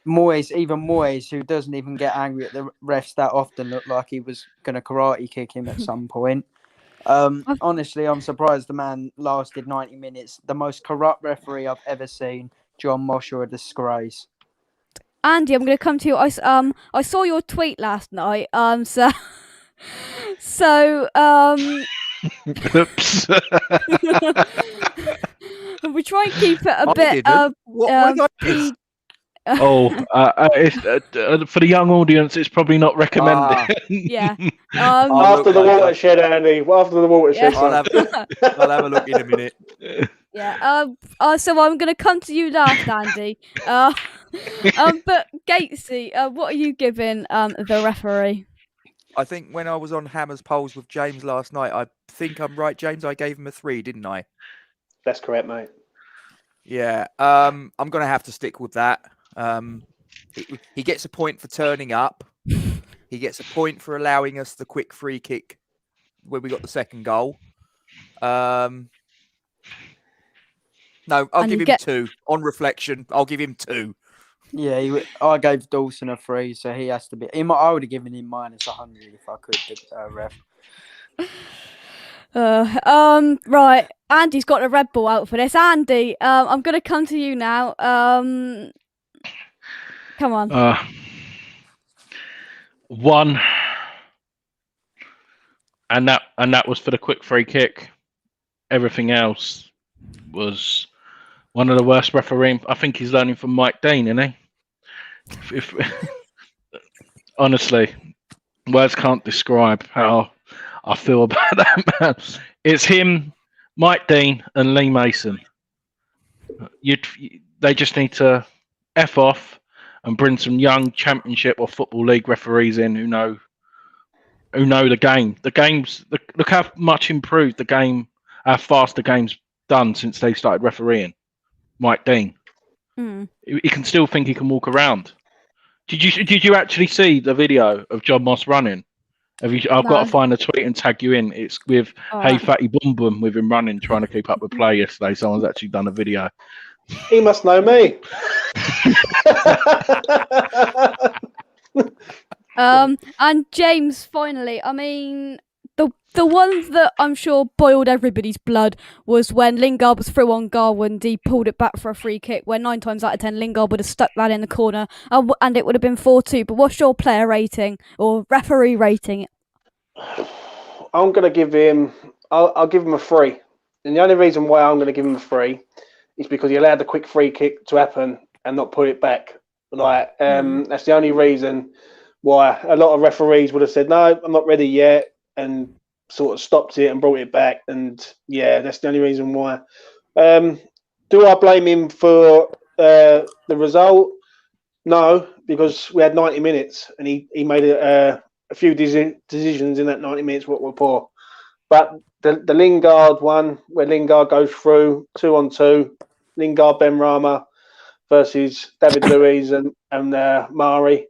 E: Moyes, who doesn't even get angry at the refs that often, looked like he was going to karate kick him at some point. Honestly, I'm surprised the man lasted 90 minutes. The most corrupt referee I've ever seen. John Mosher, a disgrace.
A: Andy, I'm going to come to you. I saw your tweet last night. So
C: Oops.
A: we try and keep it a
F: I
A: bit
F: didn't. What I did?
A: P-
C: For the young audience, it's probably not recommended.
A: yeah.
F: I'll
B: After
F: look
B: the
F: later.
B: watershed, Andy. After the watershed,
A: Yeah.
F: I'll have a look in a minute.
A: Yeah. So I'm going to come to you last, Andy. But Gatesy, what are you giving the referee?
F: I think when I was on Hammers Polls with James last night, I think I'm right, James. I gave him a 3, didn't I?
B: That's correct, mate.
F: Yeah. I'm going to have to stick with that. He gets a point for turning up. He gets a point for allowing us the quick free kick when we got the second goal. No, I'll give him 2. On reflection, I'll give him 2.
E: Yeah, I gave Dawson a 3, so he has to be. I would have given him -100 if I could, ref.
A: Right. Andy's got a Red Bull out for this. Andy, I'm going to come to you now. Come on.
C: 1, and that was for the quick free kick. Everything else was one of the worst refereeing. I think he's learning from Mike Dean, isn't he? If honestly, words can't describe how I feel about that man. It's him, Mike Dean, and Lee Mason. They just need to F off and bring some young Championship or Football League referees in who know the game. Look how much improved the game, how fast the game's done since they started refereeing. Mike Dean. He can still think he can walk around. Did you actually see the video of John Moss running? I've got to find a tweet and tag you in. It's with Hey Fatty Boom Boom with him running, trying to keep up with play yesterday. Someone's actually done a video.
B: He must know me.
A: And James, finally, I mean, the one that I'm sure boiled everybody's blood was when Lingard was through on Garland. He pulled it back for a free kick where 9 times out of 10 Lingard would have stuck that in the corner and it would have been 4-2. But what's your player rating or referee rating?
B: I'm going to give him. I'll give him a 3. And the only reason why I'm going to give him a 3 is because he allowed the quick free kick to happen and not put it back. That's the only reason why a lot of referees would have said, no, I'm not ready yet, and sort of stopped it and brought it back. And yeah, that's the only reason why. Do I blame him for the result? No, because we had 90 minutes and he made a few decisions in that 90 minutes what were poor. But the Lingard one, where Lingard goes through 2-on-2, Lingard Benrahma versus David Luiz and Mari.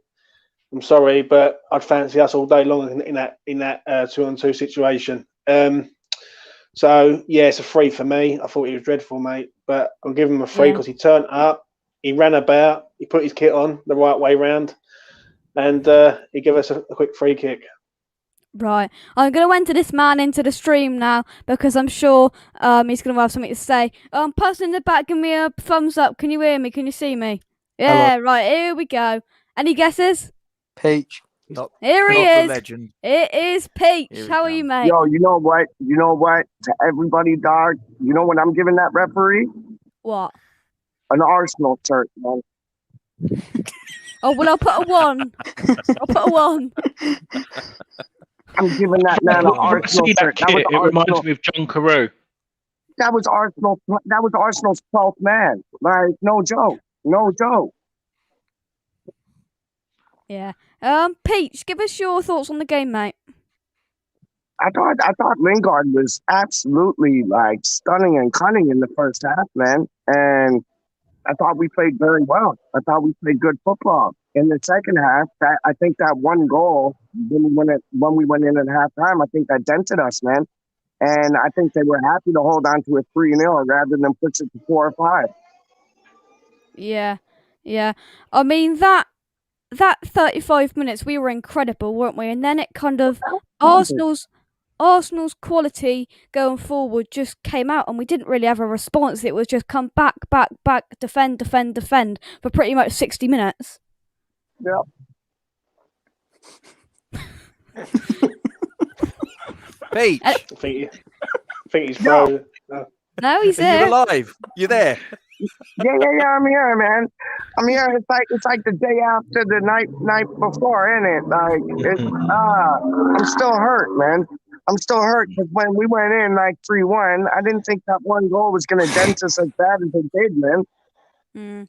B: I'm sorry, but I'd fancy us all day long in that 2-on-2 situation. So yeah, it's a 3 for me. I thought he was dreadful, mate, but I'm giving him a 3 because he turned up, he ran about, he put his kit on the right way round, and he gave us a quick free kick.
A: Right, I'm going to enter this man into the stream now because I'm sure he's going to have something to say. Person in the back, give me a thumbs up. Can you hear me? Can you see me? Yeah, hello. Right, here we go. Any guesses?
E: Peach.
A: Here he is.
F: Legend.
A: It is Peach. How are you, mate?
G: Yo, you know what? To everybody, dog, you know what I'm giving that referee?
A: What?
G: An Arsenal shirt, man.
A: Oh, well, I'll put a 1. I'll put a 1.
G: I'm giving that man an Arsenal shirt.
C: It reminds me of John Carew.
G: That was Arsenal's 12th man. Like, no joke. No joke.
A: Yeah. Peach, give us your thoughts on the game, mate.
G: I thought Lingard was absolutely like stunning and cunning in the first half, man. And I thought we played very well. I thought we played good football. In the second half, I think that one goal when we went in at halftime, I think that dented us, man. And I think they were happy to hold on to a 3-0 rather than push it to 4 or 5.
A: Yeah. I mean that 35 minutes we were incredible, weren't we? And then it kind of Arsenal's Arsenal's quality going forward just came out, and we didn't really have a response. It was just come back, defend for pretty much 60 minutes.
G: Yep.
F: Peach,
B: I think he's frozen. No.
A: No, he's
F: are you
A: there.
F: alive? You there?
G: Yeah, I'm here, man. I'm here. It's like the day after the night before, isn't it? Like I'm still hurt, man. I'm still hurt because when we went in like 3-1, I didn't think that one goal was gonna dent us as bad as it did, man.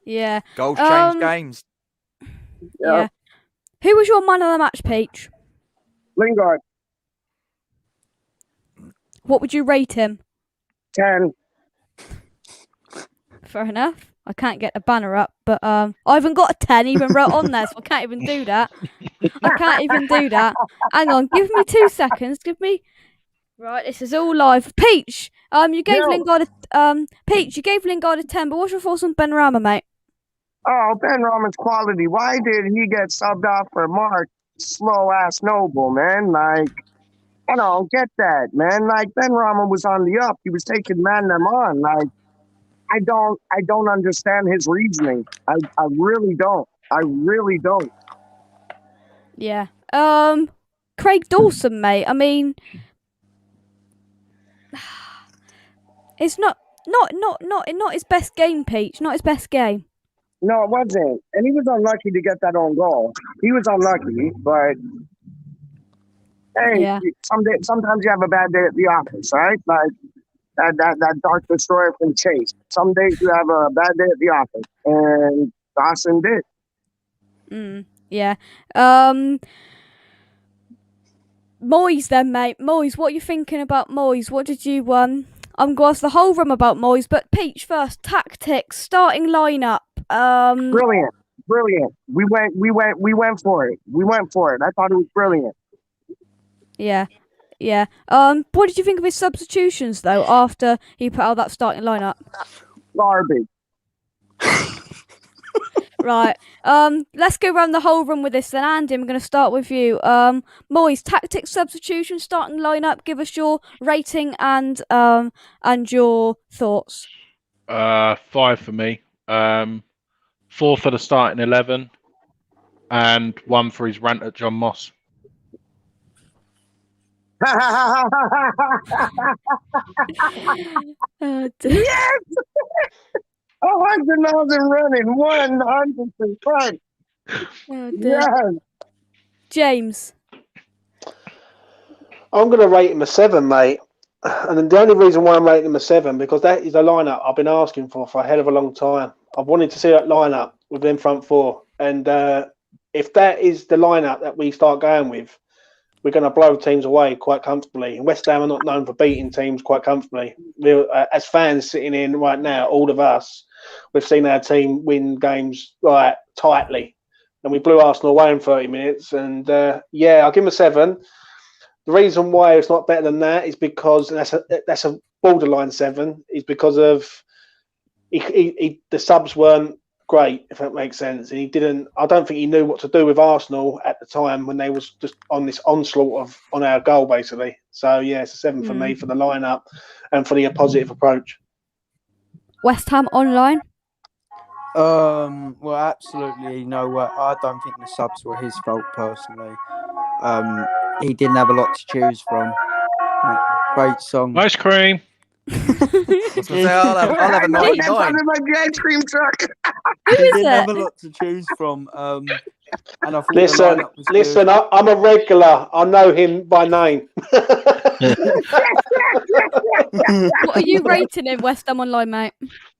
A: Yeah.
F: Goals change games.
A: Yeah. Who was your man of the match, Peach?
G: Lingard,
A: What would you rate him?
G: 10.
A: Fair enough. I can't get the banner up, but I haven't got a 10 even wrote on there, so I can't even do that. Hang on, give me 2 seconds. Right, this is all live. Peach, you gave Lingard a 10, but what's your thoughts on Benrahma, mate?
G: Oh, Ben Rahman's quality. Why did he get subbed off for Mark? Slow ass Noble, man. Like, I don't get that, man. Like, Ben Rahman was on the up. He was taking them on. Like, I don't understand his reasoning. I really don't.
A: Yeah. Craig Dawson, mate. I mean, it's not his best game, Peach. Not his best game.
G: No, it wasn't. And he was unlucky to get that own goal. He was unlucky, but hey, sometimes you have a bad day at the office, right? Like that Dark Destroyer from Chase. Some days you have a bad day at the office, and Dawson did.
A: Yeah. Moyes then, mate. Moyes, what are you thinking about Moyes? What did you I'm going to ask the whole room about Moyes, but Peach first. Tactics, starting lineup.
G: Brilliant. We went for it. I thought it was brilliant.
A: Yeah. What did you think of his substitutions though after he put out that starting lineup?
G: Garbage.
A: Right. Let's go around the whole room with this then. Andy, I'm going to start with you. Moyes, tactics, substitution, starting lineup. Give us your rating and your thoughts.
C: 5 for me. 4 for the starting 11, and 1 for his rant at John Moss.
G: Yes! 100 miles and running, 100%. Yes.
A: James.
B: I'm going to rate him a 7, mate. And then the only reason why I'm rating him a 7, because that is a lineup I've been asking for a hell of a long time. I've wanted to see that lineup with them front four. And if that is the lineup that we start going with, we're going to blow teams away quite comfortably. And West Ham are not known for beating teams quite comfortably. As fans sitting in right now, all of us, we've seen our team win games tightly. And we blew Arsenal away in 30 minutes. And I'll give him a 7. The reason why it's not better than that is because that's a borderline 7. Is because of the subs weren't great, if that makes sense. And I don't think he knew what to do with Arsenal at the time when they was just on this onslaught on our goal, basically. So it's a 7 for me for the lineup and for the positive approach.
A: West Ham online.
E: Well, absolutely no. I don't think the subs were his fault personally. He didn't have a lot to choose from. Great song.
C: Ice cream.
F: I'll have a 99.
G: That's under my ice cream truck.
A: Who
E: He
A: is
E: didn't have a
A: it?
E: lot to choose from. And I thought
B: Listen,
E: the lineup was good.
B: I'm a regular. I know him by name.
A: What are you rating in West Ham online, mate?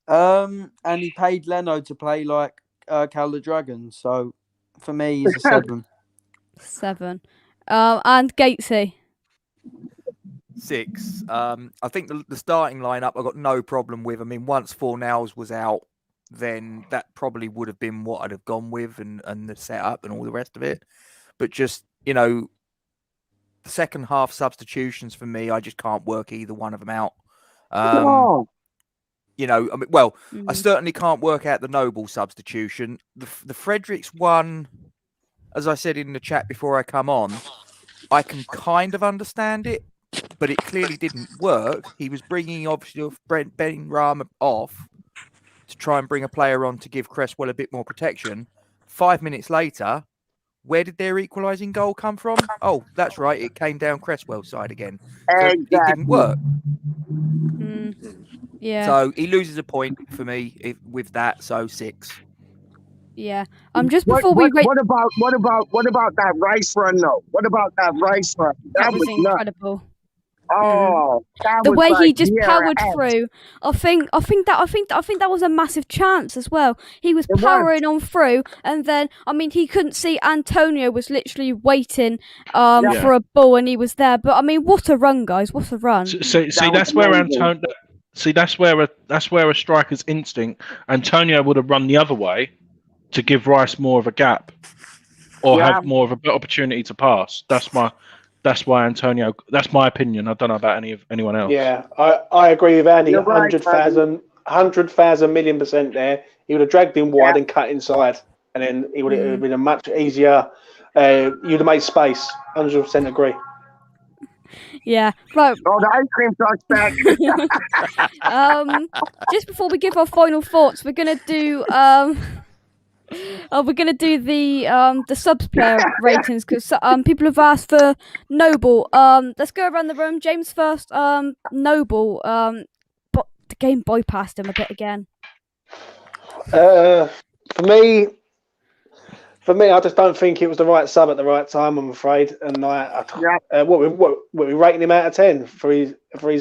E: And he paid Leno to play like Cal the Dragon. So for me, he's a 7.
A: 7. And Gatesy.
F: 6. I think the starting lineup I got no problem with. I mean, once Fornals was out, then that probably would have been what I'd have gone with and the setup and all the rest of it. But just, the second half substitutions for me, I just can't work either one of them out. I certainly can't work out the Noble substitution. The Fredericks one, as I said in the chat before I come on, I can kind of understand it, but it clearly didn't work. He was bringing obviously Ben Rama off to try and bring a player on to give Cresswell a bit more protection. 5 minutes later, where did their equalising goal come from? Oh, that's right, it came down Cresswell's side again. So it didn't
G: Exactly.
F: work.
A: Yeah.
F: So he loses a point for me with that. So 6.
A: Yeah. Just before we rate,
G: What about that Rice run though? What about that Rice run?
A: that was
G: nuts.
A: incredible.
G: Oh, that
A: The
G: was
A: way he
G: like
A: just
G: Vieira
A: powered
G: esque.
A: through, I think that was a massive chance as well. He was
G: It was.
A: powering on through, and then he couldn't see Antonio was literally waiting for a ball, and he was there. But what a run, guys! What a run!
C: See,
G: was
C: that's where
G: amazing.
C: Antonio. See, that's where a striker's instinct. Antonio would have run the other way to give Rice more of a gap, or have more of an opportunity to pass. That's why Antonio. That's my opinion. I don't know about anyone else.
B: Yeah, I agree with Andy.
G: You're right,
B: 100,000 million% there. He would have dragged him wide and cut inside, and then it would have been a much easier. You'd have made space. 100% agree.
A: Yeah, right.
G: Oh, the ice cream truck's back.
A: Just before we give our final thoughts, we're gonna do the subs player ratings because people have asked for Noble. Let's go around the room. James first. Noble. But the game bypassed him a bit again.
B: For me, I just don't think it was the right sub at the right time. I'm afraid, and what we rating him out of 10 for his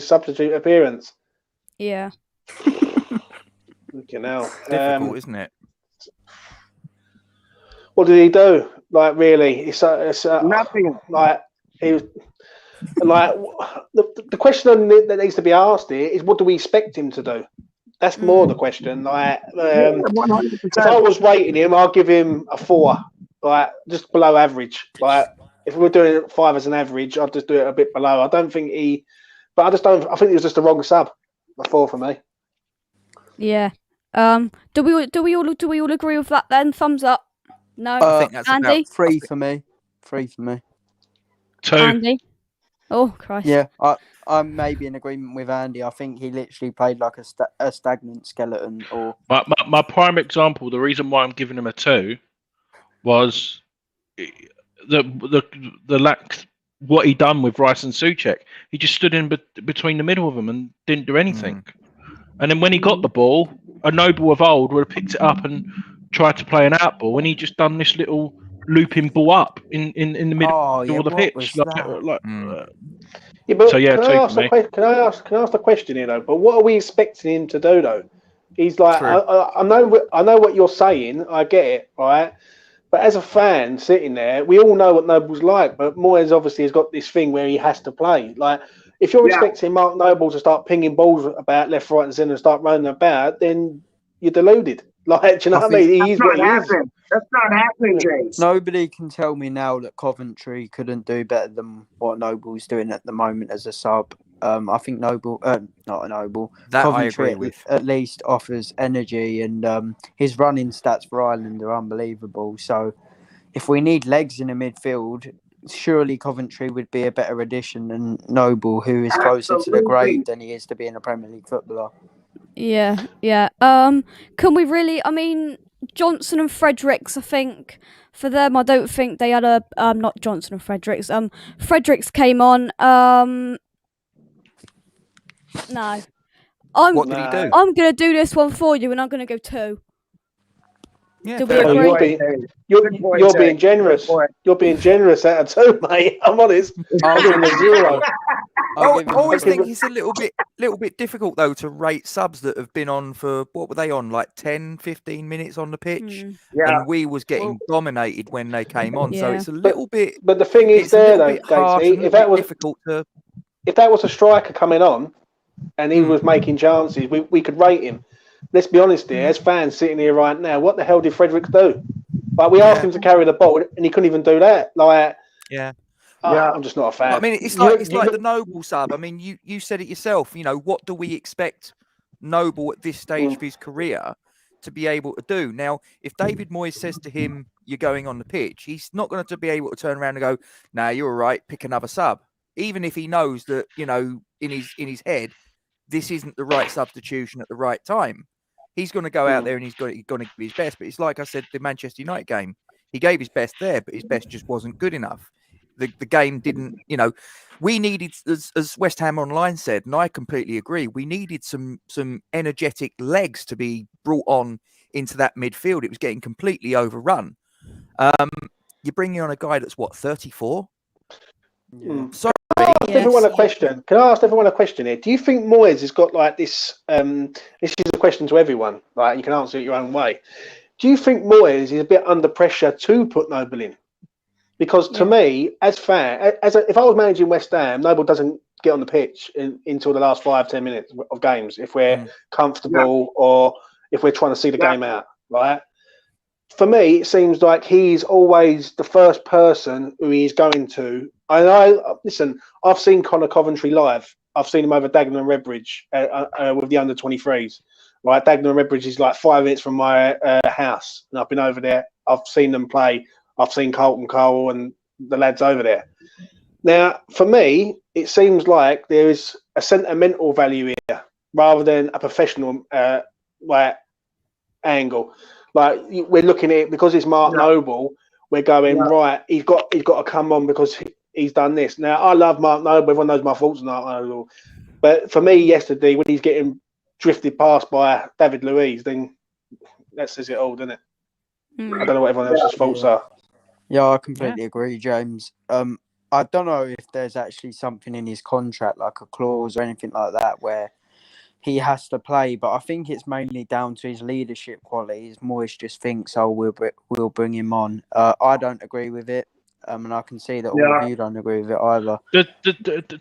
B: substitute appearance?
A: Yeah.
B: Fucking hell.
F: Difficult, isn't it?
B: What did he do? Like, really? It's
G: Nothing.
B: Like, he was like the question that needs to be asked here is, what do we expect him to do? That's more the question. Like,
G: 100%.
B: if I was rating him, I'll give him a 4, like just below average. Like, if we were doing it 5 as an average, I'd just do it a bit below. I don't think but I think it was just the wrong sub. A 4 for me.
A: Yeah. Do we all agree with that then? Thumbs up. No.
F: I think that's
A: Andy?
F: about
E: 3 for me. 3 for me.
C: 2.
A: Andy. Oh Christ.
E: Yeah, I'm maybe in agreement with Andy. I think he literally played like a stagnant skeleton. Or
C: My prime example, the reason why I'm giving him a 2 was the lack what he done with Rice and Souček. He just stood in between the middle of them and didn't do anything. And then when he got the ball, a Noble of old would have picked it up and tried to play an out ball, and he just done this little looping ball up in the middle of the pitch.
B: Yeah, but
C: So, yeah,
B: can I ask the question here though? But what are we expecting him to do though? He's like, I know what you're saying. I get it, right? But as a fan sitting there, we all know what Noble's like. But Moyes obviously has got this thing where he has to play. Like, if you're expecting Mark Noble to start pinging balls about left, right, and centre and start running about, then you're deluded. Like, do you know what I mean? He is what he is.
G: That's not happening, James.
E: nobody can tell me now that Coventry couldn't do better than what Noble's doing at the moment as a sub. I think not a Noble.
F: That
E: Coventry
F: I agree with.
E: at least offers energy, and his running stats for Ireland are unbelievable. So, if we need legs in the midfield, surely Coventry would be a better addition than Noble, who is closer to the grave than he is to being a Premier League footballer.
A: Yeah. Can we really? Johnson and Fredericks. I think for them, I don't think they had a not Johnson and Fredericks. Fredericks came on. No.
F: What did he do?
A: I'm gonna do this one for you, and I'm gonna go 2.
F: Yeah,
A: Do we
F: fair enough.
A: agree?
B: You're being generous. You're being generous out of 2, mate. I'm honest. I'm giving him a 0.
F: I always think it's a little bit difficult though to rate subs that have been on for, what were they on, like 10, 15 minutes on the pitch, and we was getting dominated when they came on. So it's a little bit.
B: But the thing is, there though, Gatesy, if that was
F: difficult to.
B: If that was a striker coming on and he was making chances, we could rate him. Let's be honest here, as fans sitting here right now, what the hell did Fredericks do? Like, we asked him to carry the ball and he couldn't even do that. Like, I'm just not a fan.
F: I mean, it's like the Noble sub. I mean, you said it yourself. You know, what do we expect Noble at this stage of his career? to be able to do. Now, if David Moyes says to him, "You're going on the pitch," he's not going to be able to turn around and go, "Nah, you're all right. Pick another sub." Even if he knows that, you know, in his head, this isn't the right substitution at the right time. He's going to go out there and he's going to give his best. But it's like I said, the Manchester United game, he gave his best there, but his best just wasn't good enough. The game didn't, you know, we needed, as West Ham Online said, and I completely agree, we needed some energetic legs to be brought on into that midfield. It was getting completely overrun. You're bringing on a guy that's, what, 34?
E: Yeah.
F: Sorry.
B: Ask everyone a question. Can I ask everyone a question here? Do you think Moyes has got like this? This is a question to everyone. Like, you can answer it your own way. Do you think Moyes is a bit under pressure to put Noble in? Because to me, as fan, if I was managing West Ham, Noble doesn't get on the pitch until the last 5-10 minutes of games if we're comfortable or if we're trying to see the game out, right? For me, it seems like he's always the first person who he's going to. Listen, I've seen Connor Coventry live. I've seen him over Dagenham and Redbridge with the under-23s. Right, Dagenham and Redbridge is like 5 minutes from my house, and I've been over there. I've seen them play. I've seen Colton Cole and the lads over there. Now, for me, it seems like there is a sentimental value here rather than a professional angle. Like, we're looking at it because it's Mark Noble. We're going right. He's got to come on because he's done this. Now, I love Mark Noble. Everyone knows my thoughts on Mark Noble. But for me, yesterday, when he's getting drifted past by David Luiz, then that says it all, doesn't it? I don't know what everyone else's thoughts are.
E: Yeah, I completely agree, James. I don't know if there's actually something in his contract, like a clause or anything like that, where he has to play. But I think it's mainly down to his leadership qualities. Moyes just thinks, "Oh, we'll bring him on." I don't agree with it, and I can see that all of you don't agree with it either.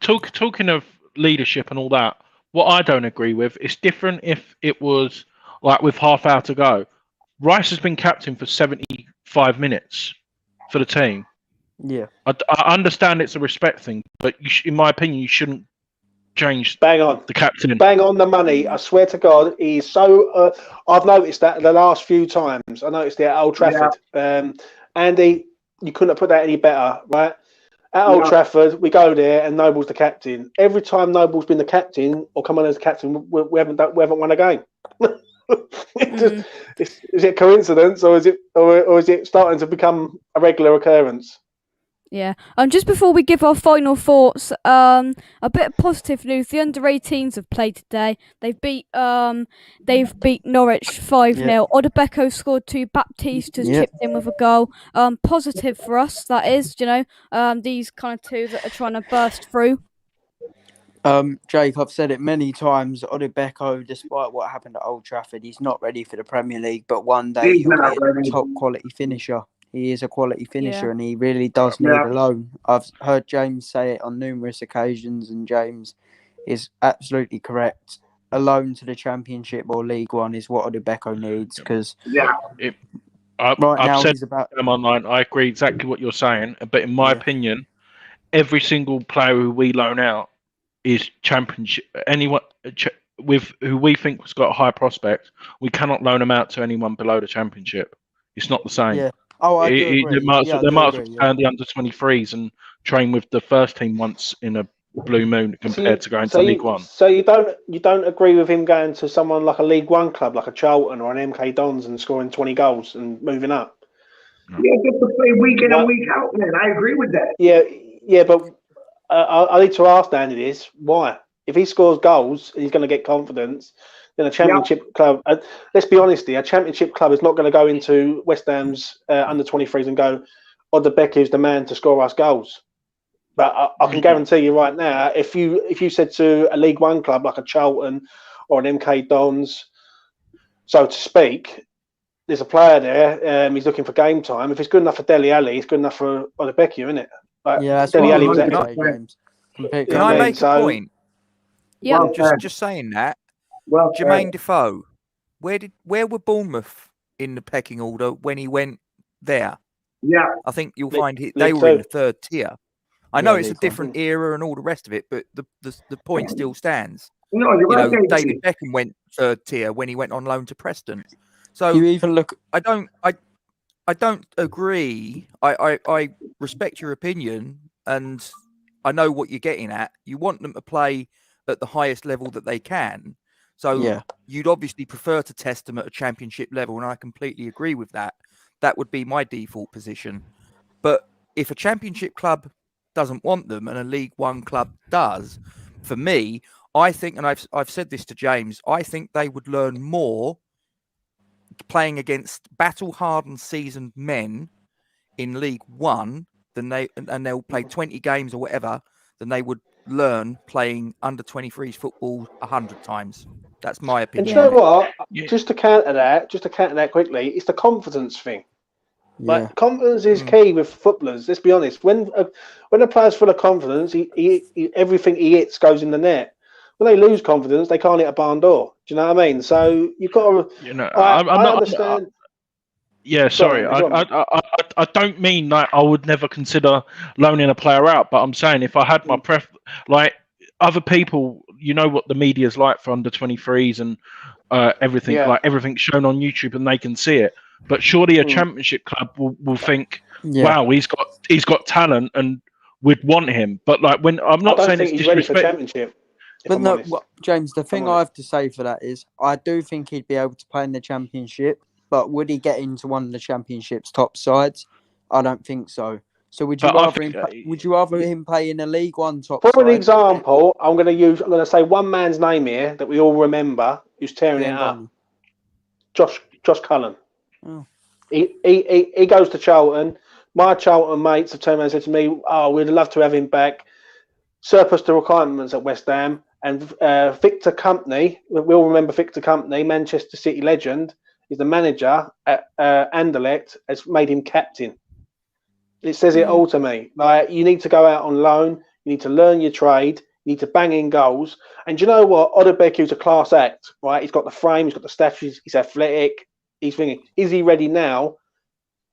C: Talking of leadership and all that, what I don't agree with, it's different if it was like with half hour to go. Rice has been captain for 75 minutes for the team.
E: Yeah,
C: I understand it's a respect thing, but in my opinion, you shouldn't change
B: Bang on
C: the captain.
B: Bang on the money. I swear to God, he's so. I've noticed that the last few times. I noticed it at Old Trafford. Andy, you couldn't have put that any better, right? At Old Trafford, we go there and Noble's the captain. Every time Noble's been the captain or come on as captain, we haven't won a game. Is it coincidence or is it starting to become a regular occurrence?
A: Yeah. Just before we give our final thoughts, a bit of positive news. The under-18s have played today. They've beat Norwich 5-0. Odebeko scored 2. Baptista's chipped in with a goal. Positive for us, that is. You know, these kind of two that are trying to burst through.
E: Jake, I've said it many times. Odebeko, despite what happened at Old Trafford, he's not ready for the Premier League. But one day he'll be a top quality finisher. He is a quality finisher, and he really does need a loan. I've heard James say it on numerous occasions, and James is absolutely correct. A loan to the Championship or League One is what Odebeko needs, because
C: I've said them online. I agree exactly what you're saying, but in my opinion, every single player who we loan out is Championship. Anyone with who we think has got a high prospect, we cannot loan them out to anyone below the Championship. It's not the same.
E: Yeah. Oh, I do agree.
C: They might as well stay on the under-23s and train with the first team once in a blue moon compared to going to League One.
B: So you don't agree with him going to someone like a League One club, like a Charlton or an MK Dons, and scoring 20 goals and moving up?
H: No. Yeah, just to play week in and week out, man. I agree with that.
B: Yeah, but I need to ask Danny this: why? If he scores goals, he's going to get confidence. Then a Championship club, let's be honest here, a Championship club is not going to go into West Ham's under-23s and go, Odebeko is the man to score us goals. But I can guarantee you right now, if you said to a League One club like a Charlton or an MK Dons, so to speak, there's a player there, he's looking for game time. If it's good enough for Dele Alli, it's good enough for Odebeko, isn't it? Like,
E: that's
B: Dele Alli was
E: James.
F: Can I make a point?
A: Yeah.
F: Just saying that. Jermaine Defoe, where were Bournemouth in the pecking order when he went there?
H: Yeah,
F: I think you'll find they were in the third tier. I know it's a different era and all the rest of it, but the point still stands.
H: No, you're right.
F: David Beckham went third tier when he went on loan to Preston. So
E: You even look.
F: I don't agree. I respect your opinion, and I know what you're getting at. You want them to play at the highest level that they can. So
E: Yeah.
F: you'd obviously prefer to test them at a championship level, and I completely agree with that. That would be my default position. But if a championship club doesn't want them and a League One club does, for me, I think, and I've said this to James, I think they would learn more playing against battle-hardened, seasoned men in League One than and they'll play 20 games or whatever, than they would learn playing under 23s football 100 times. That's my
B: And
F: opinion.
B: do you know what?
C: Yeah.
B: Just to counter that quickly, it's the confidence thing.
E: Yeah.
B: Like confidence is key with footballers. Let's be honest. When a player's full of confidence, he everything he hits goes in the net. When they lose confidence, they can't hit a barn door. Do you know what I mean? So you've got to.
C: You know,
B: I understand.
C: Yeah, sorry.
B: Go on.
C: I don't mean that I would never consider loaning a player out, but I'm saying if I had my like other people, you know what the media's like for under 23s and everything,
B: Yeah.
C: like everything's shown on YouTube and they can see it. But surely a championship club will think,
E: Yeah.
C: wow, he's got talent and we'd want him. But like when I'm
B: I
C: not
B: don't
C: saying
B: think
C: it's
B: he's ready for
C: disrespect.
B: championship. If
E: But
B: I'm
E: no,
B: honest.
E: James, the thing
B: honest.
E: I have to say for that is I do think he'd be able to play in the championship, but would he get into one of the championship's top sides? I don't think so. So would you
C: But I
E: rather
C: think,
E: him play in a League One top
B: For
E: side?
B: an example, I'm going to say one man's name here that we all remember who's tearing it up. Josh Cullen.
E: Oh.
B: He goes to Charlton. My Charlton mates have turned around and said to me, "Oh, we'd love to have him back." Surplus to requirements at West Ham, and Victor Company. We all remember Victor Company, Manchester City legend. He's the manager at Anderlecht. Has made him captain. It says it all to me. Like you need to go out on loan. You need to learn your trade. You need to bang in goals. And do you know what? Odebeki's a class act, right? He's got the frame. He's got the statues. He's athletic. He's thinking, is he ready now?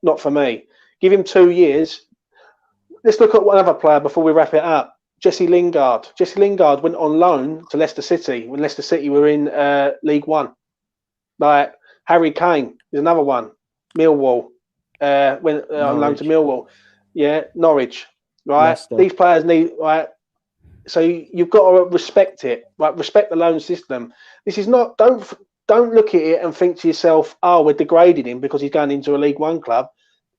B: Not for me. Give him 2 years. Let's look at one other player before we wrap it up. Jesse Lingard. Jesse Lingard went on loan to Leicester City when Leicester City were in League One. Like Harry Kane is another one. Millwall went on loan to Millwall. Yeah, Norwich. Right.
E: Leicester.
B: These players need right. So you've got to respect it. Right. Respect the loan system. This is not. Don't look at it and think to yourself, "Oh, we're degrading him because he's going into a League One club."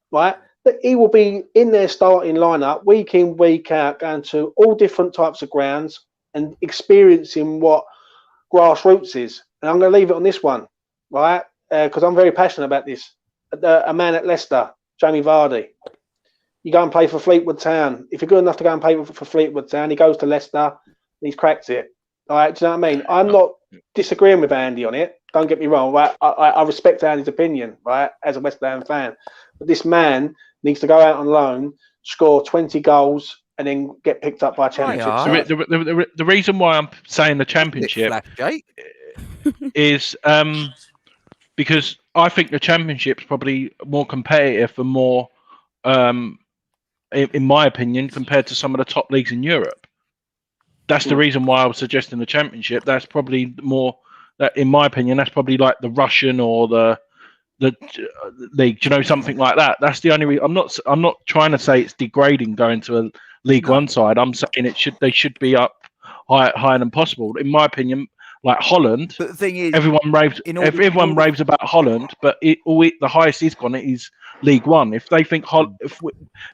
B: Right. He will be in their starting lineup week in, week out, going to all different types of grounds and experiencing what grassroots is. And I'm going to leave it on this one, right? Because I'm very passionate about this. A man at Leicester, Jamie Vardy. You go and play for Fleetwood Town. If you're good enough to go and play for Fleetwood Town, he goes to Leicester and he's cracked it. All right, do you know what I mean? I'm not disagreeing with Andy on it. Don't get me wrong. Right? I respect Andy's opinion, right, as a West Ham fan. But this man needs to go out on loan, score 20 goals, and then get picked up by a championship side.
C: The reason why I'm saying the championship is because I think the championship's probably more competitive and more, in my opinion, compared to some of the top leagues in Europe. That's the reason why I was suggesting the championship. That's probably more, in my opinion, that's probably like the Russian or the league, you know, something like that. That's the only reason. I'm not trying to say it's degrading going to a League One side. I'm saying they should be up higher than possible. In my opinion, like Holland.
F: But the thing is,
C: everyone raves about Holland, but the highest he's gone is League One. If they think if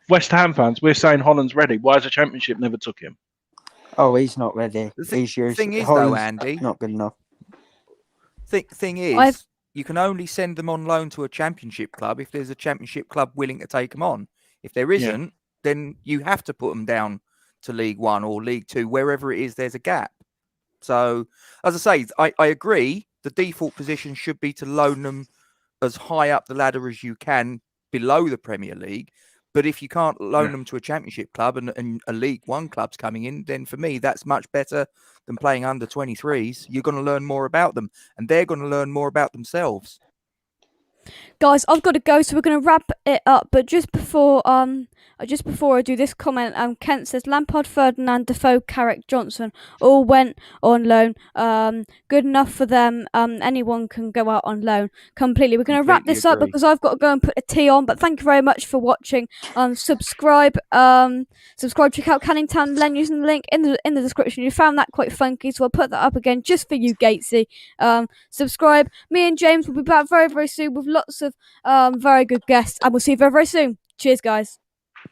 C: West Ham fans, we're saying Holland's ready, why has the Championship never took him?
E: Oh, he's not ready.
F: The thing is, though, Andy,
E: not good enough.
F: Thing is, you can only send them on loan to a championship club if there's a championship club willing to take them on. If there isn't, then you have to put them down to League One or League Two, wherever it is there's a gap. So, as I say, I agree. The default position should be to loan them as high up the ladder as you can below the Premier League. But if you can't loan them to a championship club and a League One club's coming in, then for me, that's much better than playing under 23s. You're going to learn more about them and they're going to learn more about themselves.
A: Guys, I've got to go, so we're going to wrap it up. But just before I just before I do this comment, Kent says Lampard, Ferdinand, Defoe, Carrick, Johnson all went on loan. Good enough for them. Anyone can go out on loan. Completely. We're going to wrap
F: Completely
A: this up
F: agree.
A: because I've got to go and put a tea on. But thank you very much for watching. Subscribe. Check out Canning Town. Len using the link in the description. You found that quite funky, so I'll put that up again just for you, Gatesy. Subscribe. Me and James will be back very, very soon with lots of very good guests, and we'll see you very, very soon. Cheers, guys.